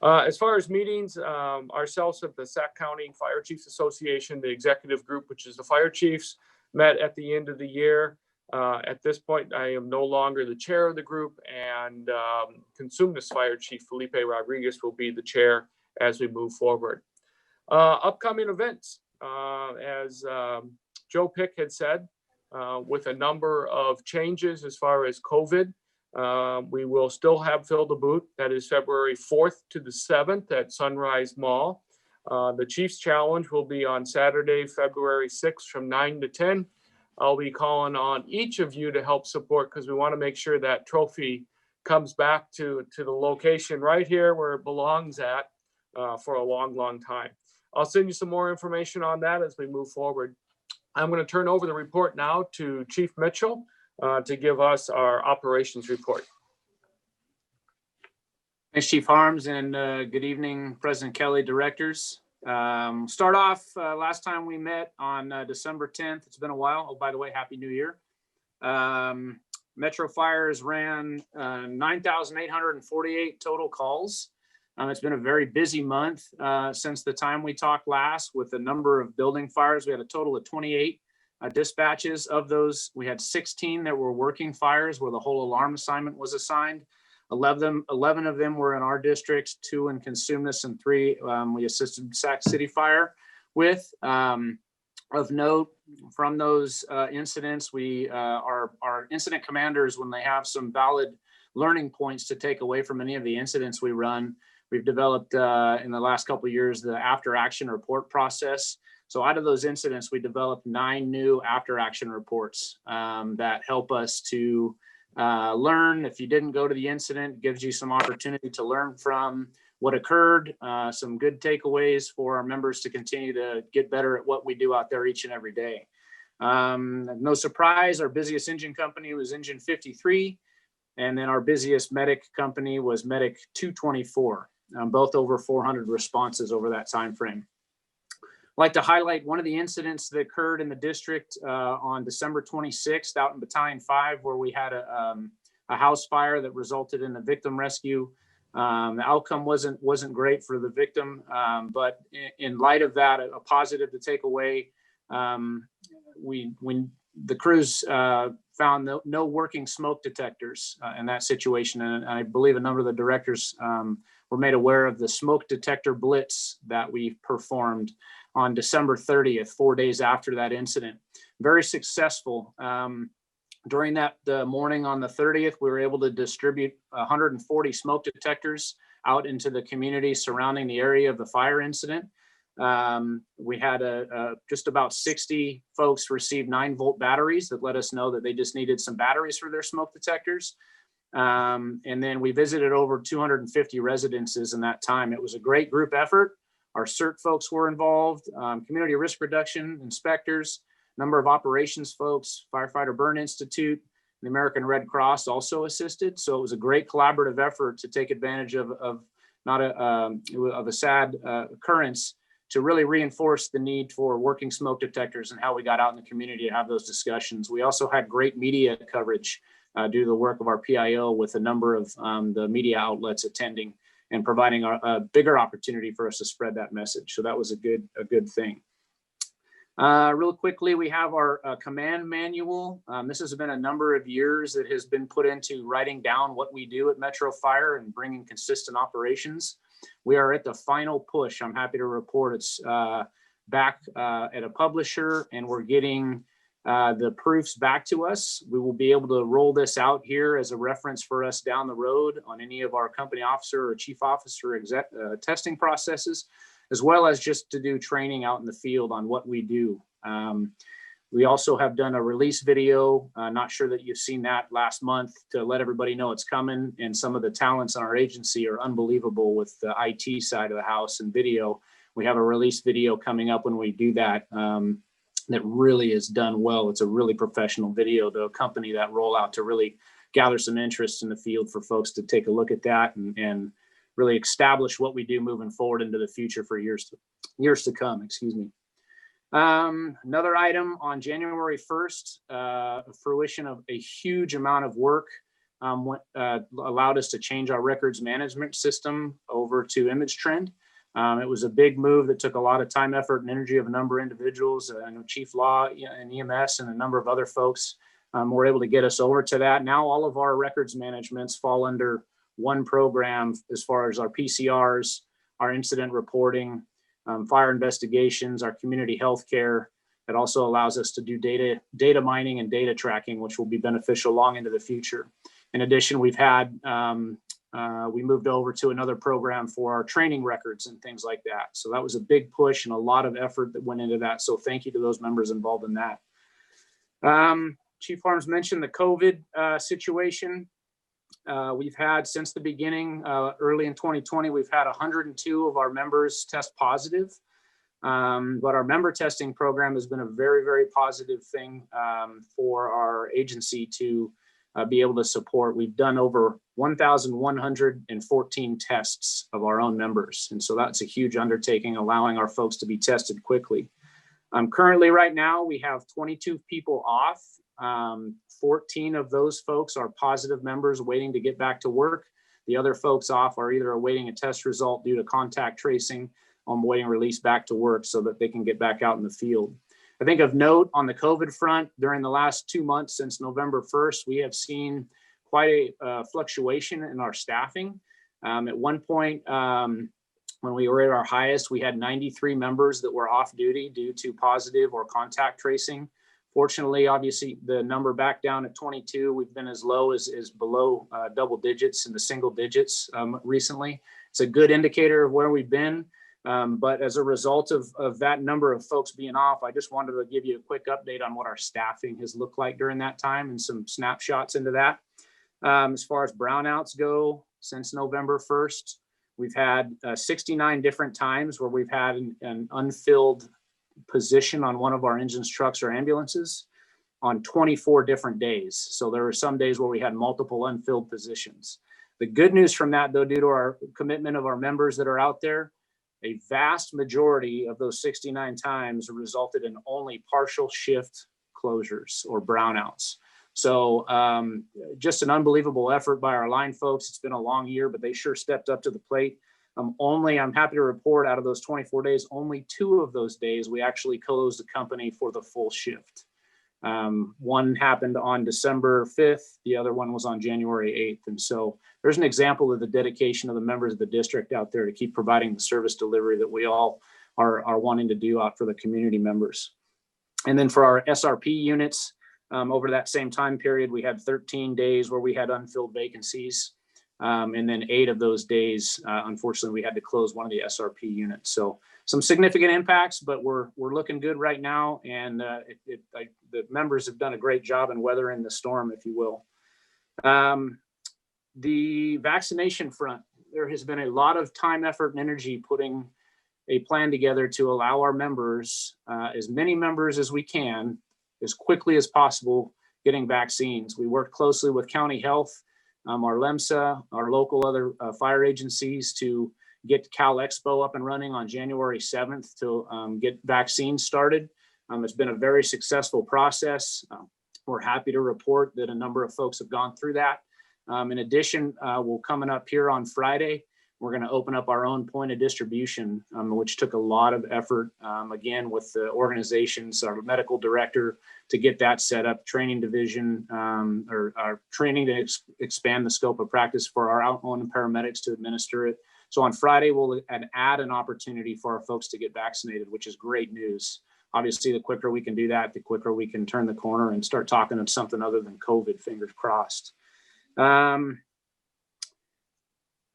As far as meetings, ourselves at the Sac County Fire Chiefs Association, the executive group, which is the fire chiefs, met at the end of the year. At this point, I am no longer the chair of the group, and Consumnes Fire Chief Felipe Rodriguez will be the chair as we move forward. Upcoming events, as Joe Pick had said, with a number of changes as far as COVID, we will still have Fill the Boot. That is February 4th to the 7th at Sunrise Mall. The Chiefs Challenge will be on Saturday, February 6th from 9 to 10. I'll be calling on each of you to help support, because we want to make sure that trophy comes back to the location right here where it belongs at for a long, long time. I'll send you some more information on that as we move forward. I'm going to turn over the report now to Chief Mitchell to give us our operations report. Thanks, Chief Harms, and good evening, President Kelly, directors. Start off, last time we met on December 10th. It's been a while. Oh, by the way, Happy New Year. Metro Fires ran 9,848 total calls. It's been a very busy month since the time we talked last, with the number of building fires. We had a total of 28 dispatches. Of those, we had 16 that were working fires where the whole alarm assignment was assigned. 11 of them were in our districts, 2 in Consumnes, and 3 we assisted Sac City Fire with. Of note, from those incidents, our incident commanders, when they have some valid learning points to take away from any of the incidents we run, we've developed in the last couple of years the after action report process. So out of those incidents, we developed 9 new after action reports that help us to learn. If you didn't go to the incident, it gives you some opportunity to learn from what occurred, some good takeaways for our members to continue to get better at what we do out there each and every day. No surprise, our busiest engine company was Engine 53, and then our busiest medic company was Medic 224, both over 400 responses over that time frame. I'd like to highlight one of the incidents that occurred in the district on December 26th out in Battalion 5, where we had a house fire that resulted in a victim rescue. The outcome wasn't great for the victim, but in light of that, a positive to take away, when the crews found no working smoke detectors in that situation, and I believe a number of the directors were made aware of the smoke detector blitz that we performed on December 30th, 4 days after that incident. Very successful. During that morning on the 30th, we were able to distribute 140 smoke detectors out into the community surrounding the area of the fire incident. We had just about 60 folks receive 9-volt batteries that let us know that they just needed some batteries for their smoke detectors. And then we visited over 250 residences in that time. It was a great group effort. Our CERT folks were involved, community risk reduction inspectors, number of operations folks, Firefighter Burn Institute, the American Red Cross also assisted. So it was a great collaborative effort to take advantage of a sad occurrence, to really reinforce the need for working smoke detectors and how we got out in the community to have those discussions. We also had great media coverage due to the work of our PIO, with a number of the media outlets attending and providing a bigger opportunity for us to spread that message. So that was a good thing. Real quickly, we have our command manual. This has been a number of years that has been put into writing down what we do at Metro Fire and bringing consistent operations. We are at the final push. I'm happy to report it's back at a publisher, and we're getting the proofs back to us. We will be able to roll this out here as a reference for us down the road on any of our company officer or chief officer testing processes, as well as just to do training out in the field on what we do. We also have done a release video. Not sure that you've seen that last month, to let everybody know it's coming. And some of the talents in our agency are unbelievable with the IT side of the house and video. We have a release video coming up when we do that. That really is done well. It's a really professional video to accompany that rollout, to really gather some interest in the field for folks to take a look at that and really establish what we do moving forward into the future for years to come, excuse me. Another item on January 1st, fruition of a huge amount of work allowed us to change our records management system over to ImageTrend. It was a big move that took a lot of time, effort, and energy of a number of individuals. I know Chief Law and EMS and a number of other folks were able to get us over to that. Now all of our records managements fall under one program, as far as our PCRs, our incident reporting, fire investigations, our community health care. It also allows us to do data mining and data tracking, which will be beneficial long into the future. In addition, we've had we moved over to another program for our training records and things like that. So that was a big push and a lot of effort that went into that. So thank you to those members involved in that. Chief Harms mentioned the COVID situation. We've had, since the beginning, early in 2020, we've had 102 of our members test positive. But our member testing program has been a very, very positive thing for our agency to be able to support. We've done over 1,114 tests of our own members. And so that's a huge undertaking, allowing our folks to be tested quickly. Currently, right now, we have 22 people off. 14 of those folks are positive members waiting to get back to work. The other folks off are either awaiting a test result due to contact tracing or waiting release back to work so that they can get back out in the field. I think of note on the COVID front, during the last 2 months since November 1st, we have seen quite a fluctuation in our staffing. At one point, when we were at our highest, we had 93 members that were off duty due to positive or contact tracing. Fortunately, obviously, the number back down at 22, we've been as low as below double digits, in the single digits recently. It's a good indicator of where we've been. But as a result of that number of folks being off, I just wanted to give you a quick update on what our staffing has looked like during that time and some snapshots into that. As far as brownouts go, since November 1st, we've had 69 different times where we've had an unfilled position on one of our engines, trucks, or ambulances on 24 different days. So there were some days where we had multiple unfilled positions. The good news from that, though, due to our commitment of our members that are out there, a vast majority of those 69 times resulted in only partial shift closures or brownouts. So just an unbelievable effort by our line folks. It's been a long year, but they sure stepped up to the plate. I'm happy to report, out of those 24 days, only 2 of those days we actually closed the company for the full shift. One happened on December 5th. The other one was on January 8th. And so there's an example of the dedication of the members of the district out there to keep providing the service delivery that we all are wanting to do out for the community members. And then for our SRP units, over that same time period, we had 13 days where we had unfilled vacancies. And then 8 of those days, unfortunately, we had to close one of the SRP units. So some significant impacts, but we're looking good right now. And the members have done a great job in weathering the storm, if you will. The vaccination front, there has been a lot of time, effort, and energy putting a plan together to allow our members, as many members as we can, as quickly as possible, getting vaccines. We worked closely with county health, our LEMSA, our local other fire agencies to get Cal Expo up and running on January 7th to get vaccines started. It's been a very successful process. We're happy to report that a number of folks have gone through that. In addition, we're coming up here on Friday. We're going to open up our own point of distribution, which took a lot of effort, again, with the organizations, our medical director, to get that set up, training division, or our training to expand the scope of practice for our own paramedics to administer it. So on Friday, we'll add an opportunity for our folks to get vaccinated, which is great news. Obviously, the quicker we can do that, the quicker we can turn the corner and start talking of something other than COVID, fingers crossed. I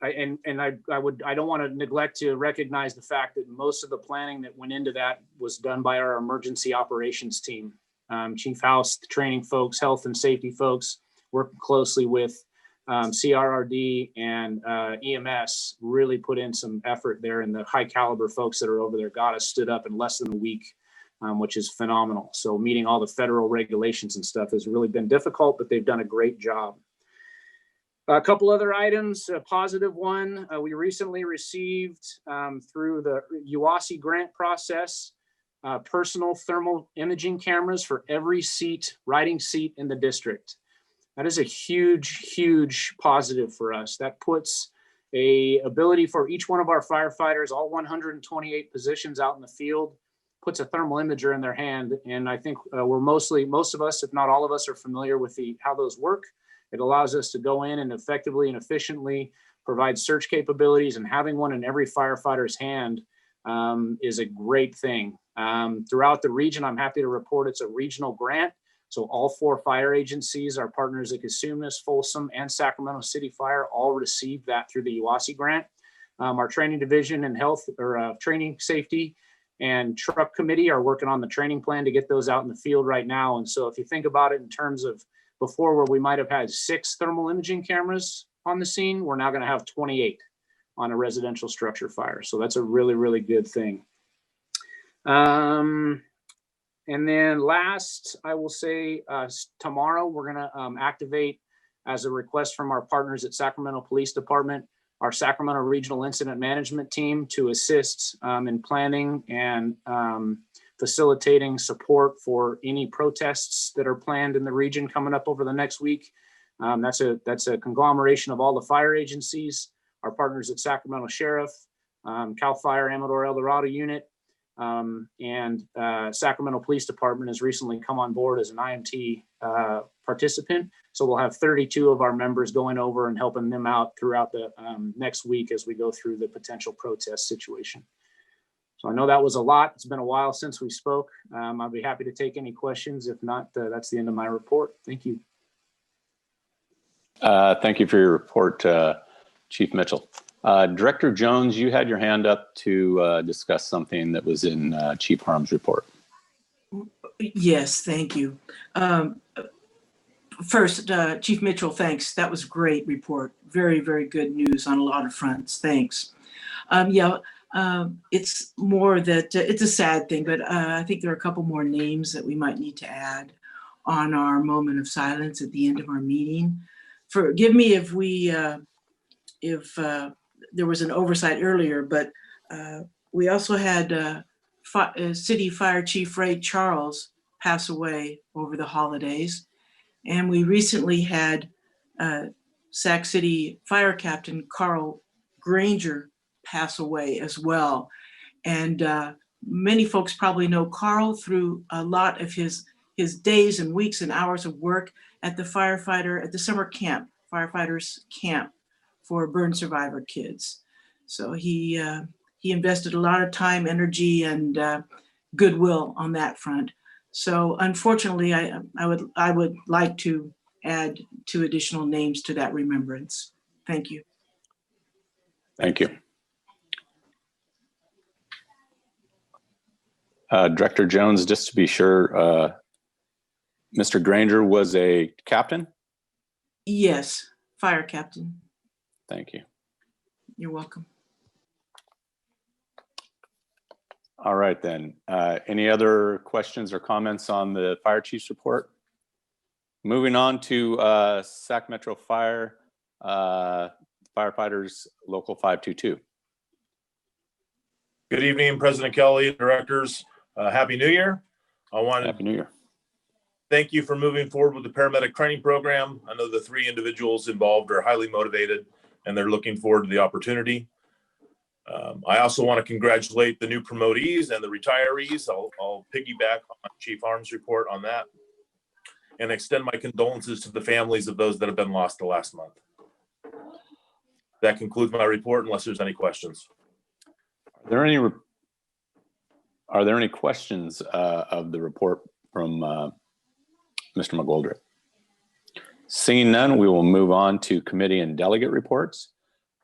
don't want to neglect to recognize the fact that most of the planning that went into that was done by our emergency operations team. Chief House, the training folks, health and safety folks, working closely with CRRD and EMS, really put in some effort there, and the high caliber folks that are over there got us stood up in less than a week, which is phenomenal. So meeting all the federal regulations and stuff has really been difficult, but they've done a great job. A couple other items, a positive one, we recently received through the UASI grant process, personal thermal imaging cameras for every riding seat in the district. That is a huge, huge positive for us. That puts a ability for each one of our firefighters, all 128 positions out in the field, puts a thermal imager in their hand. And I think most of us, if not all of us, are familiar with how those work. It allows us to go in and effectively and efficiently provide search capabilities, and having one in every firefighter's hand is a great thing. Throughout the region, I'm happy to report it's a regional grant. So all 4 fire agencies, our partners at Casumas, Folsom, and Sacramento City Fire, all received that through the UASI grant. Our training division and health or training safety and truck committee are working on the training plan to get those out in the field right now. And so if you think about it in terms of before, where we might have had 6 thermal imaging cameras on the scene, we're now going to have 28 on a residential structure fire. So that's a really, really good thing. And then last, I will say tomorrow we're going to activate, as a request from our partners at Sacramento Police Department, our Sacramento Regional Incident Management Team to assist in planning and facilitating support for any protests that are planned in the region coming up over the next week. That's a conglomeration of all the fire agencies, our partners at Sacramento Sheriff, CAL FIRE Amador El Dorado Unit, and Sacramento Police Department has recently come on board as an IMT participant. So we'll have 32 of our members going over and helping them out throughout the next week as we go through the potential protest situation. So I know that was a lot. It's been a while since we spoke. I'll be happy to take any questions. If not, that's the end of my report. Thank you. Thank you for your report, Chief Mitchell. Director Jones, you had your hand up to discuss something that was in Chief Harm's report. Yes, thank you. First, Chief Mitchell, thanks. That was a great report. Very, very good news on a lot of fronts. Thanks. It's more that it's a sad thing, but I think there are a couple more names that we might need to add on our moment of silence at the end of our meeting. Forgive me if there was an oversight earlier, but we also had City Fire Chief Ray Charles pass away over the holidays. And we recently had Sac City Fire Captain Carl Granger pass away as well. And many folks probably know Carl through a lot of his days and weeks and hours of work at the summer camp, firefighters camp for burn survivor kids. So he invested a lot of time, energy, and goodwill on that front. So unfortunately, I would like to add 2 additional names to that remembrance. Thank you. Thank you. Director Jones, just to be sure, Mr. Granger was a captain? Yes. Fire Captain. Thank you. You're welcome. All right then. Any other questions or comments on the fire chief's report? Moving on to Sac Metro Fire firefighters local 522. Good evening, President Kelly, directors. Happy New Year. Happy New Year. Thank you for moving forward with the paramedic training program. I know the 3 individuals involved are highly motivated and they're looking forward to the opportunity. I also want to congratulate the new promotees and the retirees. I'll piggyback on Chief Harms' report on that and extend my condolences to the families of those that have been lost the last month. That concludes my report unless there's any questions. Are there any questions of the report from Mr. McGoldrick? Seeing none, we will move on to committee and delegate reports.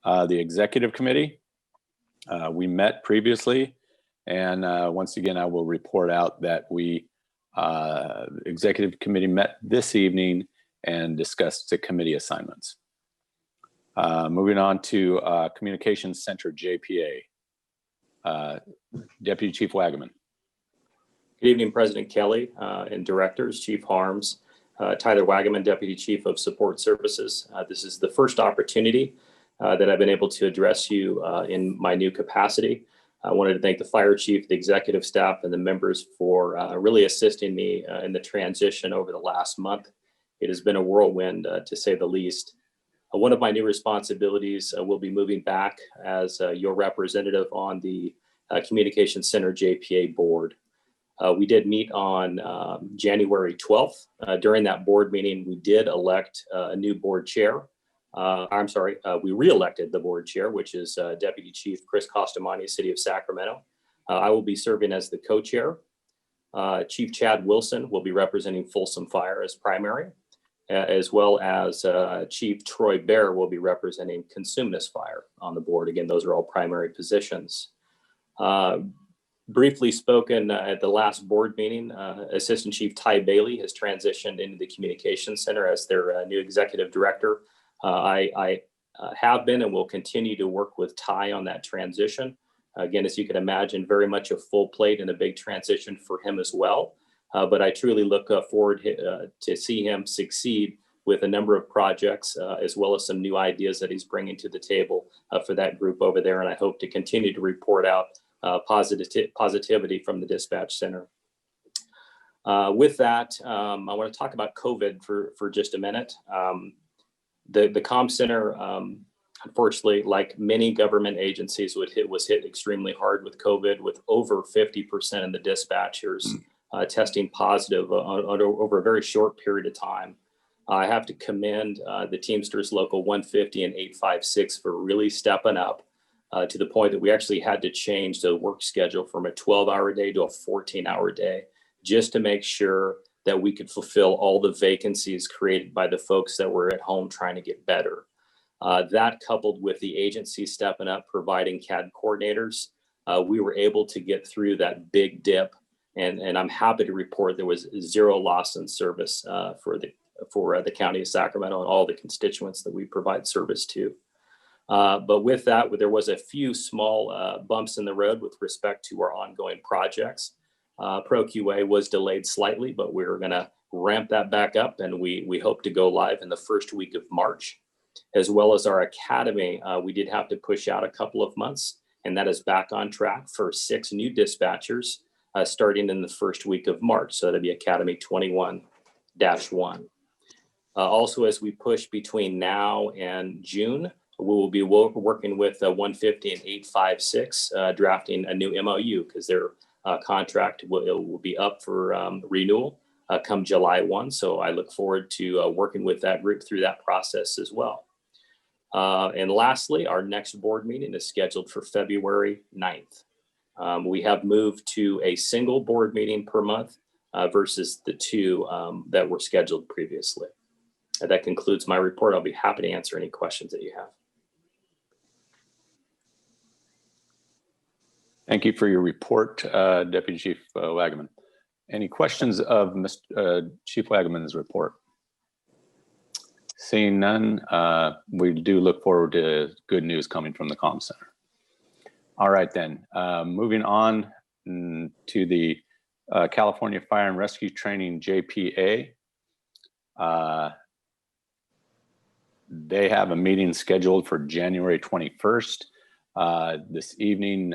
The executive committee, we met previously, and once again, I will report out that we executive committee met this evening and discussed the committee assignments. Moving on to Communications Center JPA. Deputy Chief Wagaman. Good evening, President Kelly and directors, Chief Harms, Tyler Wagaman, Deputy Chief of Support Services. This is the first opportunity that I've been able to address you in my new capacity. I wanted to thank the fire chief, the executive staff, and the members for really assisting me in the transition over the last month. It has been a whirlwind, to say the least. One of my new responsibilities will be moving back as your representative on the Communications Center JPA board. We did meet on January 12th. During that board meeting, we did elect a new board chair. We re-elected the board chair, which is Deputy Chief Chris Costamani, City of Sacramento. I will be serving as the co-chair. Chief Chad Wilson will be representing Folsom Fire as primary, as well as Chief Troy Bear will be representing Consumnes Fire on the board. Again, those are all primary positions. Briefly spoken at the last board meeting, Assistant Chief Ty Bailey has transitioned into the Communications Center as their new executive director. I have been and will continue to work with Ty on that transition. Again, as you can imagine, very much a full plate and a big transition for him as well. But I truly look forward to see him succeed with a number of projects, as well as some new ideas that he's bringing to the table for that group over there. And I hope to continue to report out positivity from the dispatch center. With that, I want to talk about COVID for just a minute. The comm center, unfortunately, like many government agencies, was hit extremely hard with COVID, with over 50% of the dispatchers testing positive over a very short period of time. I have to commend the Teamsters Local 150 and 856 for really stepping up to the point that we actually had to change the work schedule from a 12-hour day to a 14-hour day, just to make sure that we could fulfill all the vacancies created by the folks that were at home trying to get better. That coupled with the agency stepping up, providing CAD coordinators, we were able to get through that big dip. And I'm happy to report there was zero loss in service for the county of Sacramento and all the constituents that we provide service to. But with that, there was a few small bumps in the road with respect to our ongoing projects. Pro QA was delayed slightly, but we're going to ramp that back up, and we hope to go live in the first week of March. As well as our academy, we did have to push out a couple of months, and that is back on track for 6 new dispatchers starting in the first week of March. So that'll be Academy 21-1. Also, as we push between now and June, we will be working with 150 and 856, drafting a new MOU because their contract will be up for renewal come July 1. So I look forward to working with that group through that process as well. And lastly, our next board meeting is scheduled for February 9th. We have moved to a single board meeting per month versus the 2 that were scheduled previously. That concludes my report. I'll be happy to answer any questions that you have. Thank you for your report, Deputy Chief Wagaman. Any questions of Chief Wagaman's report? Seeing none, we do look forward to good news coming from the Comm Center. All right, then, moving on to the California Fire and Rescue Training, JPA. They have a meeting scheduled for January 21st. This evening,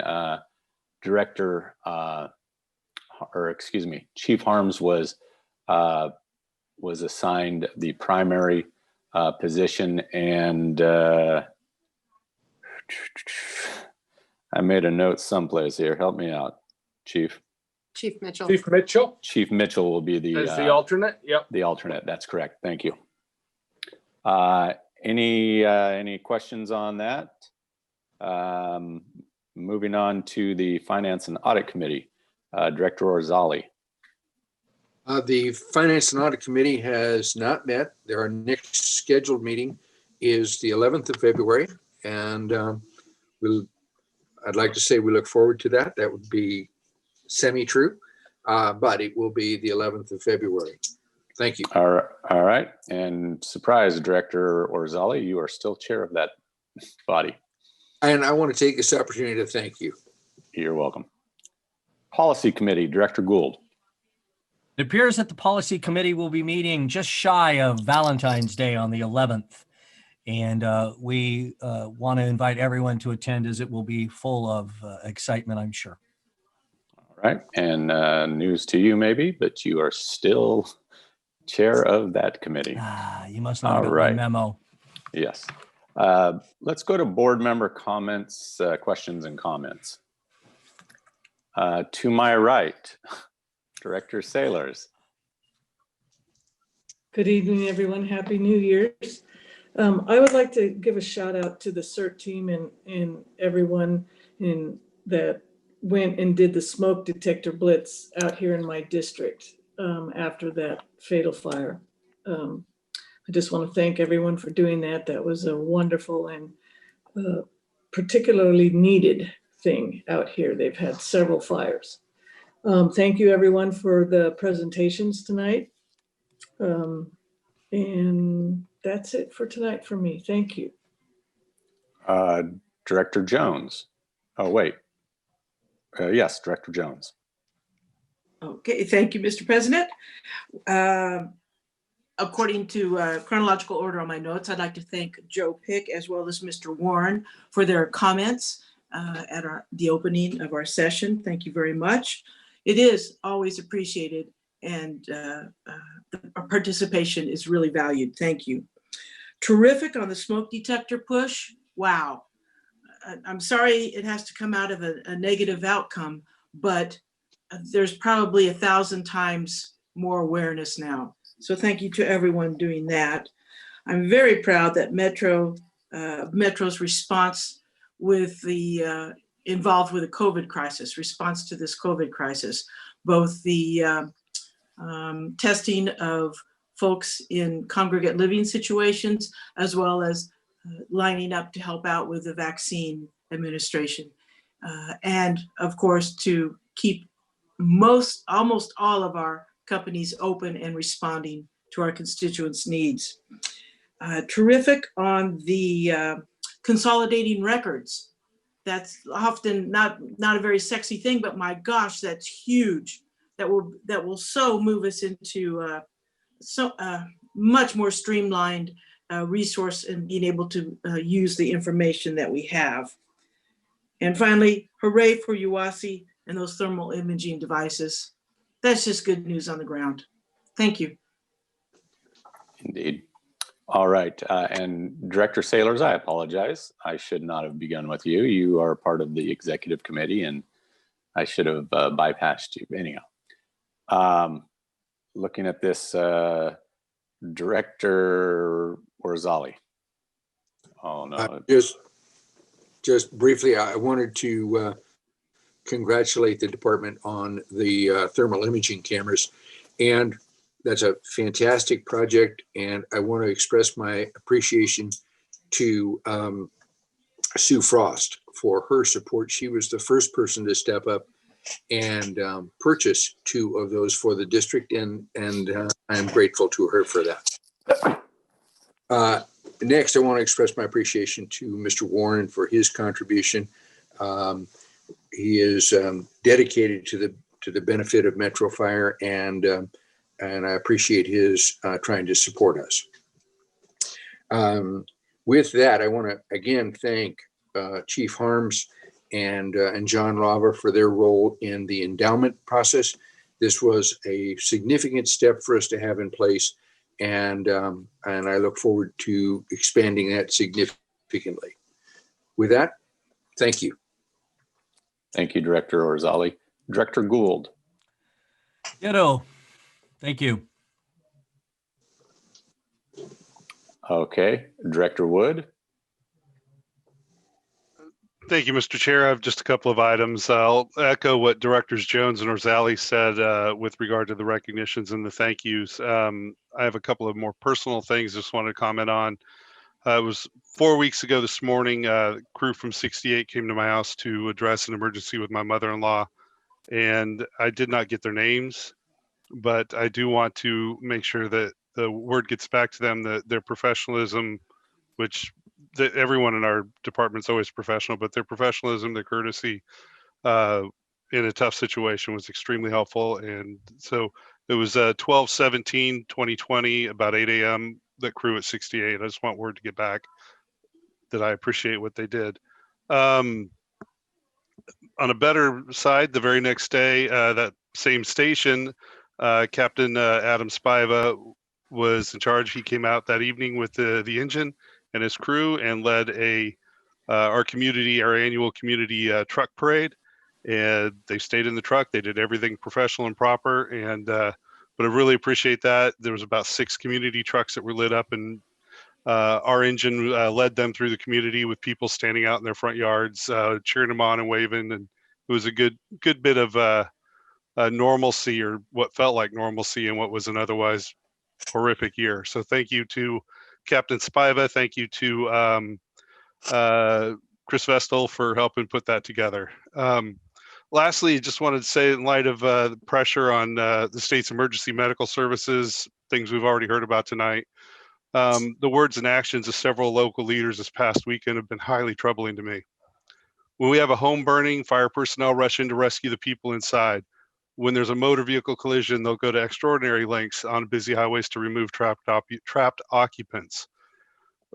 Chief Harms was assigned the primary position, and I made a note someplace here. Help me out, Chief. Chief Mitchell. Chief Mitchell Chief Mitchell will be as the alternate. Yep. The alternate. That's correct. Thank you. Any questions on that? Moving on to the Finance and Audit Committee, Director Orzali. The Finance and Audit Committee has not met. Their next scheduled meeting is the 11th of February, and I'd like to say we look forward to that. That would be semi-true, but it will be the 11th of February. Thank you. All right. And surprise, Director Orzali, you are still chair of that body. And I want to take this opportunity to thank you. You're welcome. Policy Committee, Director Gould. It appears that the Policy Committee will be meeting just shy of Valentine's Day on the 11th. And we want to invite everyone to attend, as it will be full of excitement, I'm sure. All right. And news to you maybe, but you are still chair of that committee. You must not have got my memo. Yes. Let's go to board member comments, questions and comments. To my right, Director Sailors. Good evening, everyone. Happy New Year's. I would like to give a shout out to the CERT team and everyone that went and did the smoke detector blitz out here in my district after that fatal fire. I just want to thank everyone for doing that. That was a wonderful and particularly needed thing out here. They've had several fires. Thank you, everyone, for the presentations tonight. And that's it for tonight for me. Thank you. Director Jones. Oh, wait. Yes, Director Jones. Okay, thank you, Mr. President. According to chronological order on my notes, I'd like to thank Joe Pick as well as Mr. Warren for their comments at the opening of our session. Thank you very much. It is always appreciated, and our participation is really valued. Thank you. Terrific on the smoke detector push. Wow. I'm sorry it has to come out of a negative outcome, but there's probably 1,000 times more awareness now. So thank you to everyone doing that. I'm very proud that Metro's response with the involved with the COVID crisis, response to this COVID crisis, both the testing of folks in congregate living situations, as well as lining up to help out with the vaccine administration. And of course, to keep almost all of our companies open and responding to our constituents' needs. Terrific on the consolidating records. That's often not a very sexy thing, but my gosh, that's huge. That will so move us into much more streamlined resource and being able to use the information that we have. And finally, hooray for UASI and those thermal imaging devices. That's just good news on the ground. Thank you. Indeed. All right. And Director Sailors, I apologize. I should not have begun with you. You are part of the executive committee, and I should have bypassed you. Anyhow, looking at this, Director Orzali. Oh, no. Just briefly, I wanted to congratulate the department on the thermal imaging cameras, and that's a fantastic project. And I want to express my appreciation to Sue Frost for her support. She was the first person to step up and purchase 2 of those for the district, and I'm grateful to her for that. Next, I want to express my appreciation to Mr. Warren for his contribution. He is dedicated to the benefit of Metro Fire, and I appreciate his trying to support us. With that, I want to again thank Chief Harms and John Rava for their role in the endowment process. This was a significant step for us to have in place, and I look forward to expanding that significantly. With that, thank you. Thank you, Director Orzali. Director Gould. Ditto. Thank you. Okay, Director Wood. Thank you, Mr. Chair. I have just a couple of items. I'll echo what Directors Jones and Orzali said with regard to the recognitions and the thank yous. I have a couple of more personal things I just wanted to comment on. It was 4 weeks ago this morning, crew from 68 came to my house to address an emergency with my mother-in-law, and I did not get their names, but I do want to make sure that the word gets back to them that their professionalism, which everyone in our department is always professional, but their professionalism, their courtesy in a tough situation was extremely helpful. And so it was 12/17/2020, about 8 a.m., that crew at 68. I just want word to get back that I appreciate what they did. On a better side, the very next day, that same station, Captain Adam Spiva was in charge. He came out that evening with the engine and his crew and led our annual community truck parade. And they stayed in the truck. They did everything professional and proper. And but I really appreciate that. There was about 6 community trucks that were lit up, and our engine led them through the community with people standing out in their front yards, cheering them on and waving. And it was a good bit of normalcy, or what felt like normalcy, in what was an otherwise horrific year. So thank you to Captain Spiva. Thank you to Chris Vestal for helping put that together. Lastly, just wanted to say, in light of the pressure on the state's emergency medical services, things we've already heard about tonight, the words and actions of several local leaders this past weekend have been highly troubling to me. When we have a home burning, fire personnel rush in to rescue the people inside. When there's a motor vehicle collision, they'll go to extraordinary lengths on busy highways to remove trapped occupants.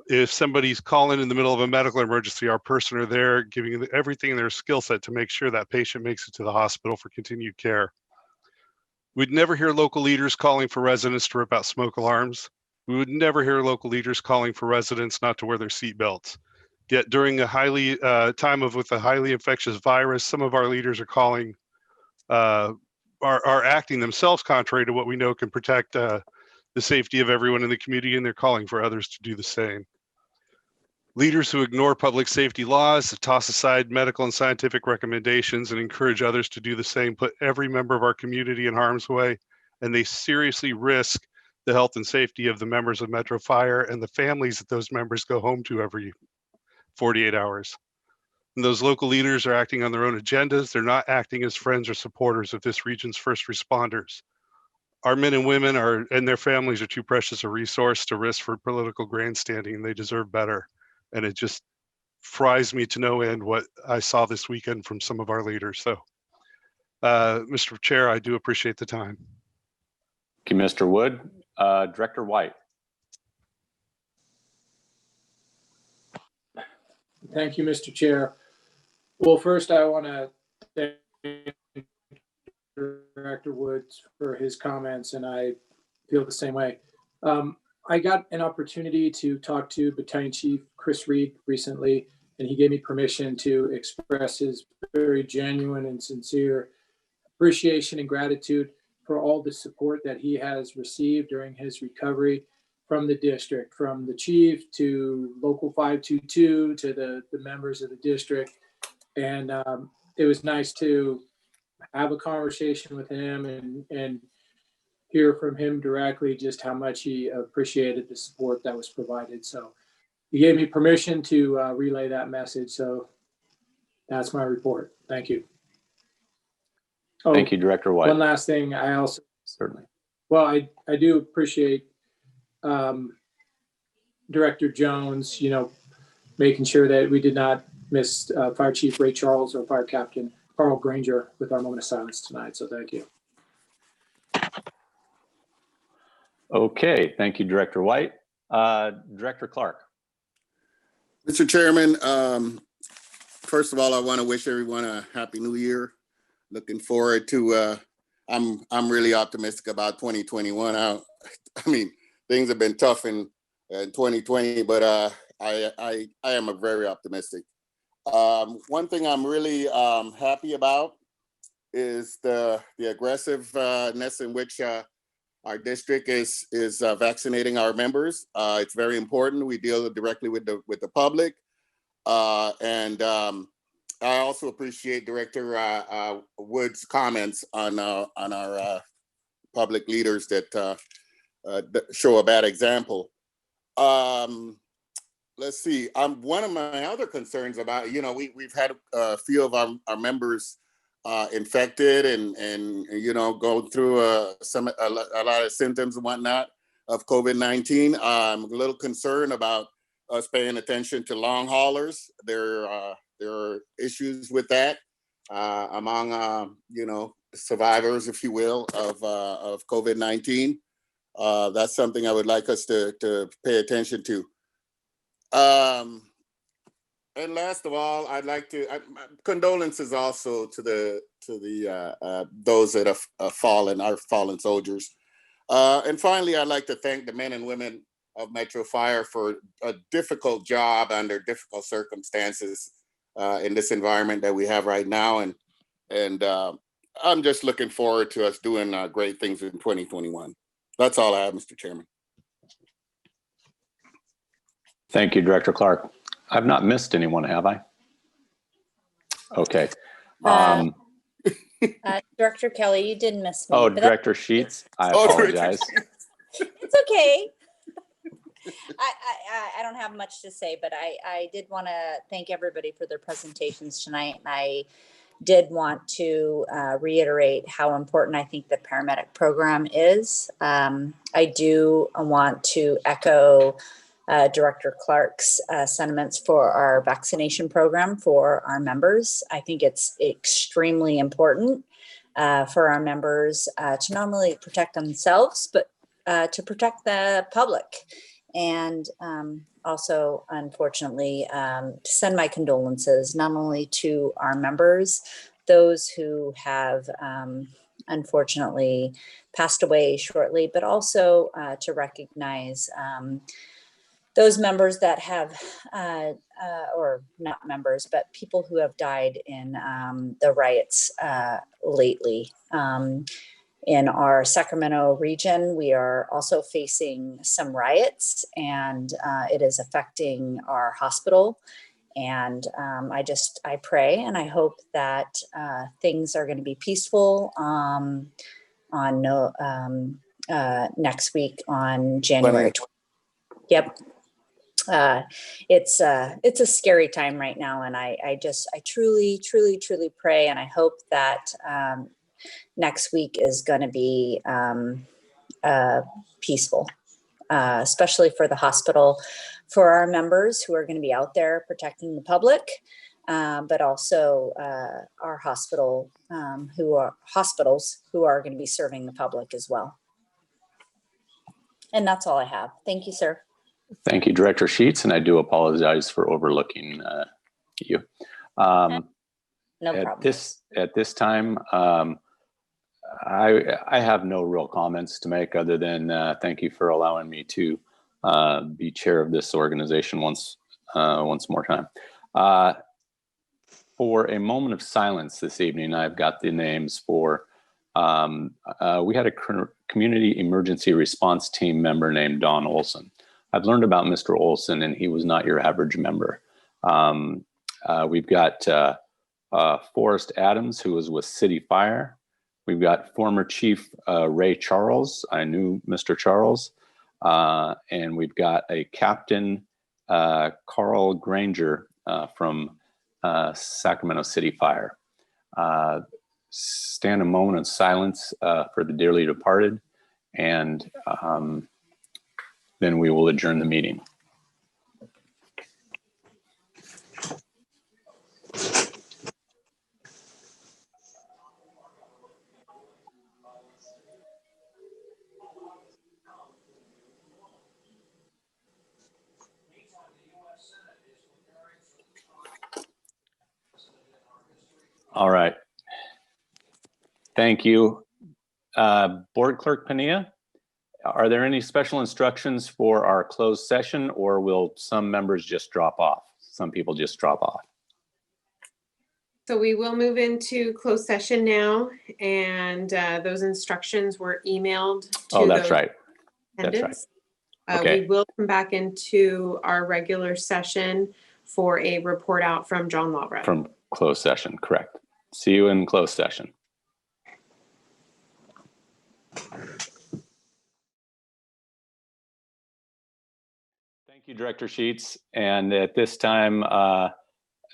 If somebody's calling in the middle of a medical emergency, our person are there giving everything in their skill set to make sure that patient makes it to the hospital for continued care. We'd never hear local leaders calling for residents to rip out smoke alarms. We would never hear local leaders calling for residents not to wear their seatbelts. Yet during a with a highly infectious virus, some of our leaders are calling, are acting themselves contrary to what we know can protect the safety of everyone in the community, and they're calling for others to do the same. Leaders who ignore public safety laws, toss aside medical and scientific recommendations, and encourage others to do the same put every member of our community in harm's way, and they seriously risk the health and safety of the members of Metro Fire and the families that those members go home to every 48 hours. And those local leaders are acting on their own agendas. They're not acting as friends or supporters of this region's first responders. Our men and women and their families are too precious a resource to risk for political grandstanding, and they deserve better. And it just fries me to no end what I saw this weekend from some of our leaders. So, Mr. Chair, I do appreciate the time. Thank you, Mr. Wood. Director White. Thank you, Mr. Chair. Well, first I want to thank Director Woods for his comments, and I feel the same way. I got an opportunity to talk to Battalion Chief Chris Reed recently, and he gave me permission to express his very genuine and sincere appreciation and gratitude for all the support that he has received during his recovery from the district, from the chief to local 522 to the members of the district. And it was nice to have a conversation with him and hear from him directly just how much he appreciated the support that was provided. So he gave me permission to relay that message. So that's my report. Thank you. Oh, thank you, Director White. One last thing. I also certainly. Well, I do appreciate Director Jones, making sure that we did not miss Fire Chief Ray Charles or Fire Captain Carl Granger with our moment of silence tonight. So thank you. Okay, thank you, Director White. Director Clark. Mr. Chairman, first of all, I want to wish everyone a happy new year. Looking forward to, I'm really optimistic about 2021. I mean, things have been tough in 2020, but I am very optimistic. One thing I'm really happy about is the aggressiveness in which our district is vaccinating our members. It's very important. We deal directly with the public, and I also appreciate Director Wood's comments on our public leaders that show a bad example. Let's see. One of my other concerns about, we've had a few of our members infected and going through a lot of symptoms and whatnot of COVID-19. I'm a little concerned about us paying attention to long haulers. There are issues with that among survivors, if you will, of COVID-19. That's something I would like us to pay attention to. And last of all, I'd like to condolences also to the those that have fallen, our fallen soldiers. And finally, I'd like to thank the men and women of Metro Fire for a difficult job under difficult circumstances in this environment that we have right now. And I'm just looking forward to us doing great things in 2021. That's all I have, Mr. Chairman. Thank you, Director Clark. I've not missed anyone, have I? Okay. Director Kelly, you did miss me. Oh, Director Sheets, I apologize. It's okay. I don't have much to say, but I did want to thank everybody for their presentations tonight. And I did want to reiterate how important I think the paramedic program is. I do want to echo Director Clark's sentiments for our vaccination program for our members. I think it's extremely important for our members to not only protect themselves, but to protect the public. And also, unfortunately, to send my condolences not only to our members, those who have unfortunately passed away shortly, but also to recognize those members that have, or not members, but people who have died in the riots lately. In our Sacramento region, we are also facing some riots, and it is affecting our hospital. And I pray and I hope that things are going to be peaceful on next week on January 20th. Yep. It's a scary time right now, and I truly pray, and I hope that next week is going to be peaceful, especially for the hospital, for our members who are going to be out there protecting the public, but also our hospitals who are going to be serving the public as well. And that's all I have. Thank you, sir. Thank you, Director Sheets, and I do apologize for overlooking you. No problem. At this time, I have no real comments to make other than thank you for allowing me to be chair of this organization once more time. For a moment of silence this evening, I've got the names for, we had a community emergency response team member named Don Olson. I've learned about Mr. Olson, and he was not your average member. We've got Forrest Adams, who was with City Fire. We've got former Chief Ray Charles. I knew Mr. Charles. And we've got a Captain Carl Granger from Sacramento City Fire. Stand a moment of silence for the dearly departed, and then we will adjourn the meeting. All right. Thank you. Board Clerk Pania, are there any special instructions for our closed session, or will some members just drop off? Some people just drop off. So we will move into closed session now, and those instructions were emailed to Oh, that's those right. That's right. attendants. Okay. We will come back into our regular session for a report out from John Lavra. From closed session, correct. See you in closed session. Thank you, Director Sheets. And at this time,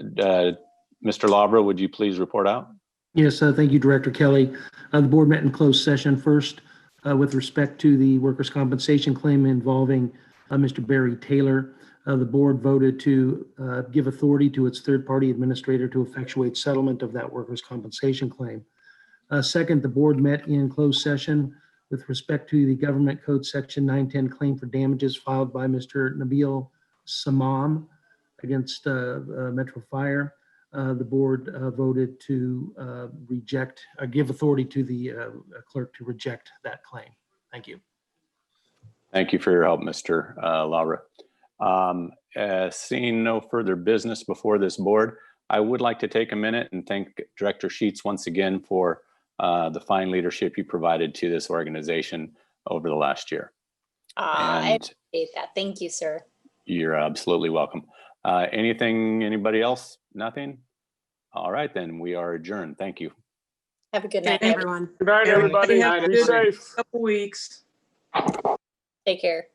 Mr. Lavra, would you please report out? Yes, thank you, Director Kelly. The board met in closed session first with respect to the workers' compensation claim involving Mr. Barry Taylor. The board voted to give authority to its third-party administrator to effectuate settlement of that workers' compensation claim. Second, the board met in closed session with respect to the Government Code Section 910 claim for damages filed by Mr. Nabil Samam against Metro Fire. The board voted to give authority to the clerk to reject that claim. Thank you. Thank you for your help, Mr. Lavra. Seeing no further business before this board, I would like to take a minute and thank Director Sheets once again for the fine leadership you provided to this organization over the last year. I appreciate that. Thank you, sir. You're absolutely welcome. Anybody else? Nothing? All right, then we are adjourned. Thank you. Have a good night, everyone. Good night, everybody. Have a Be good safe. couple weeks. Take care.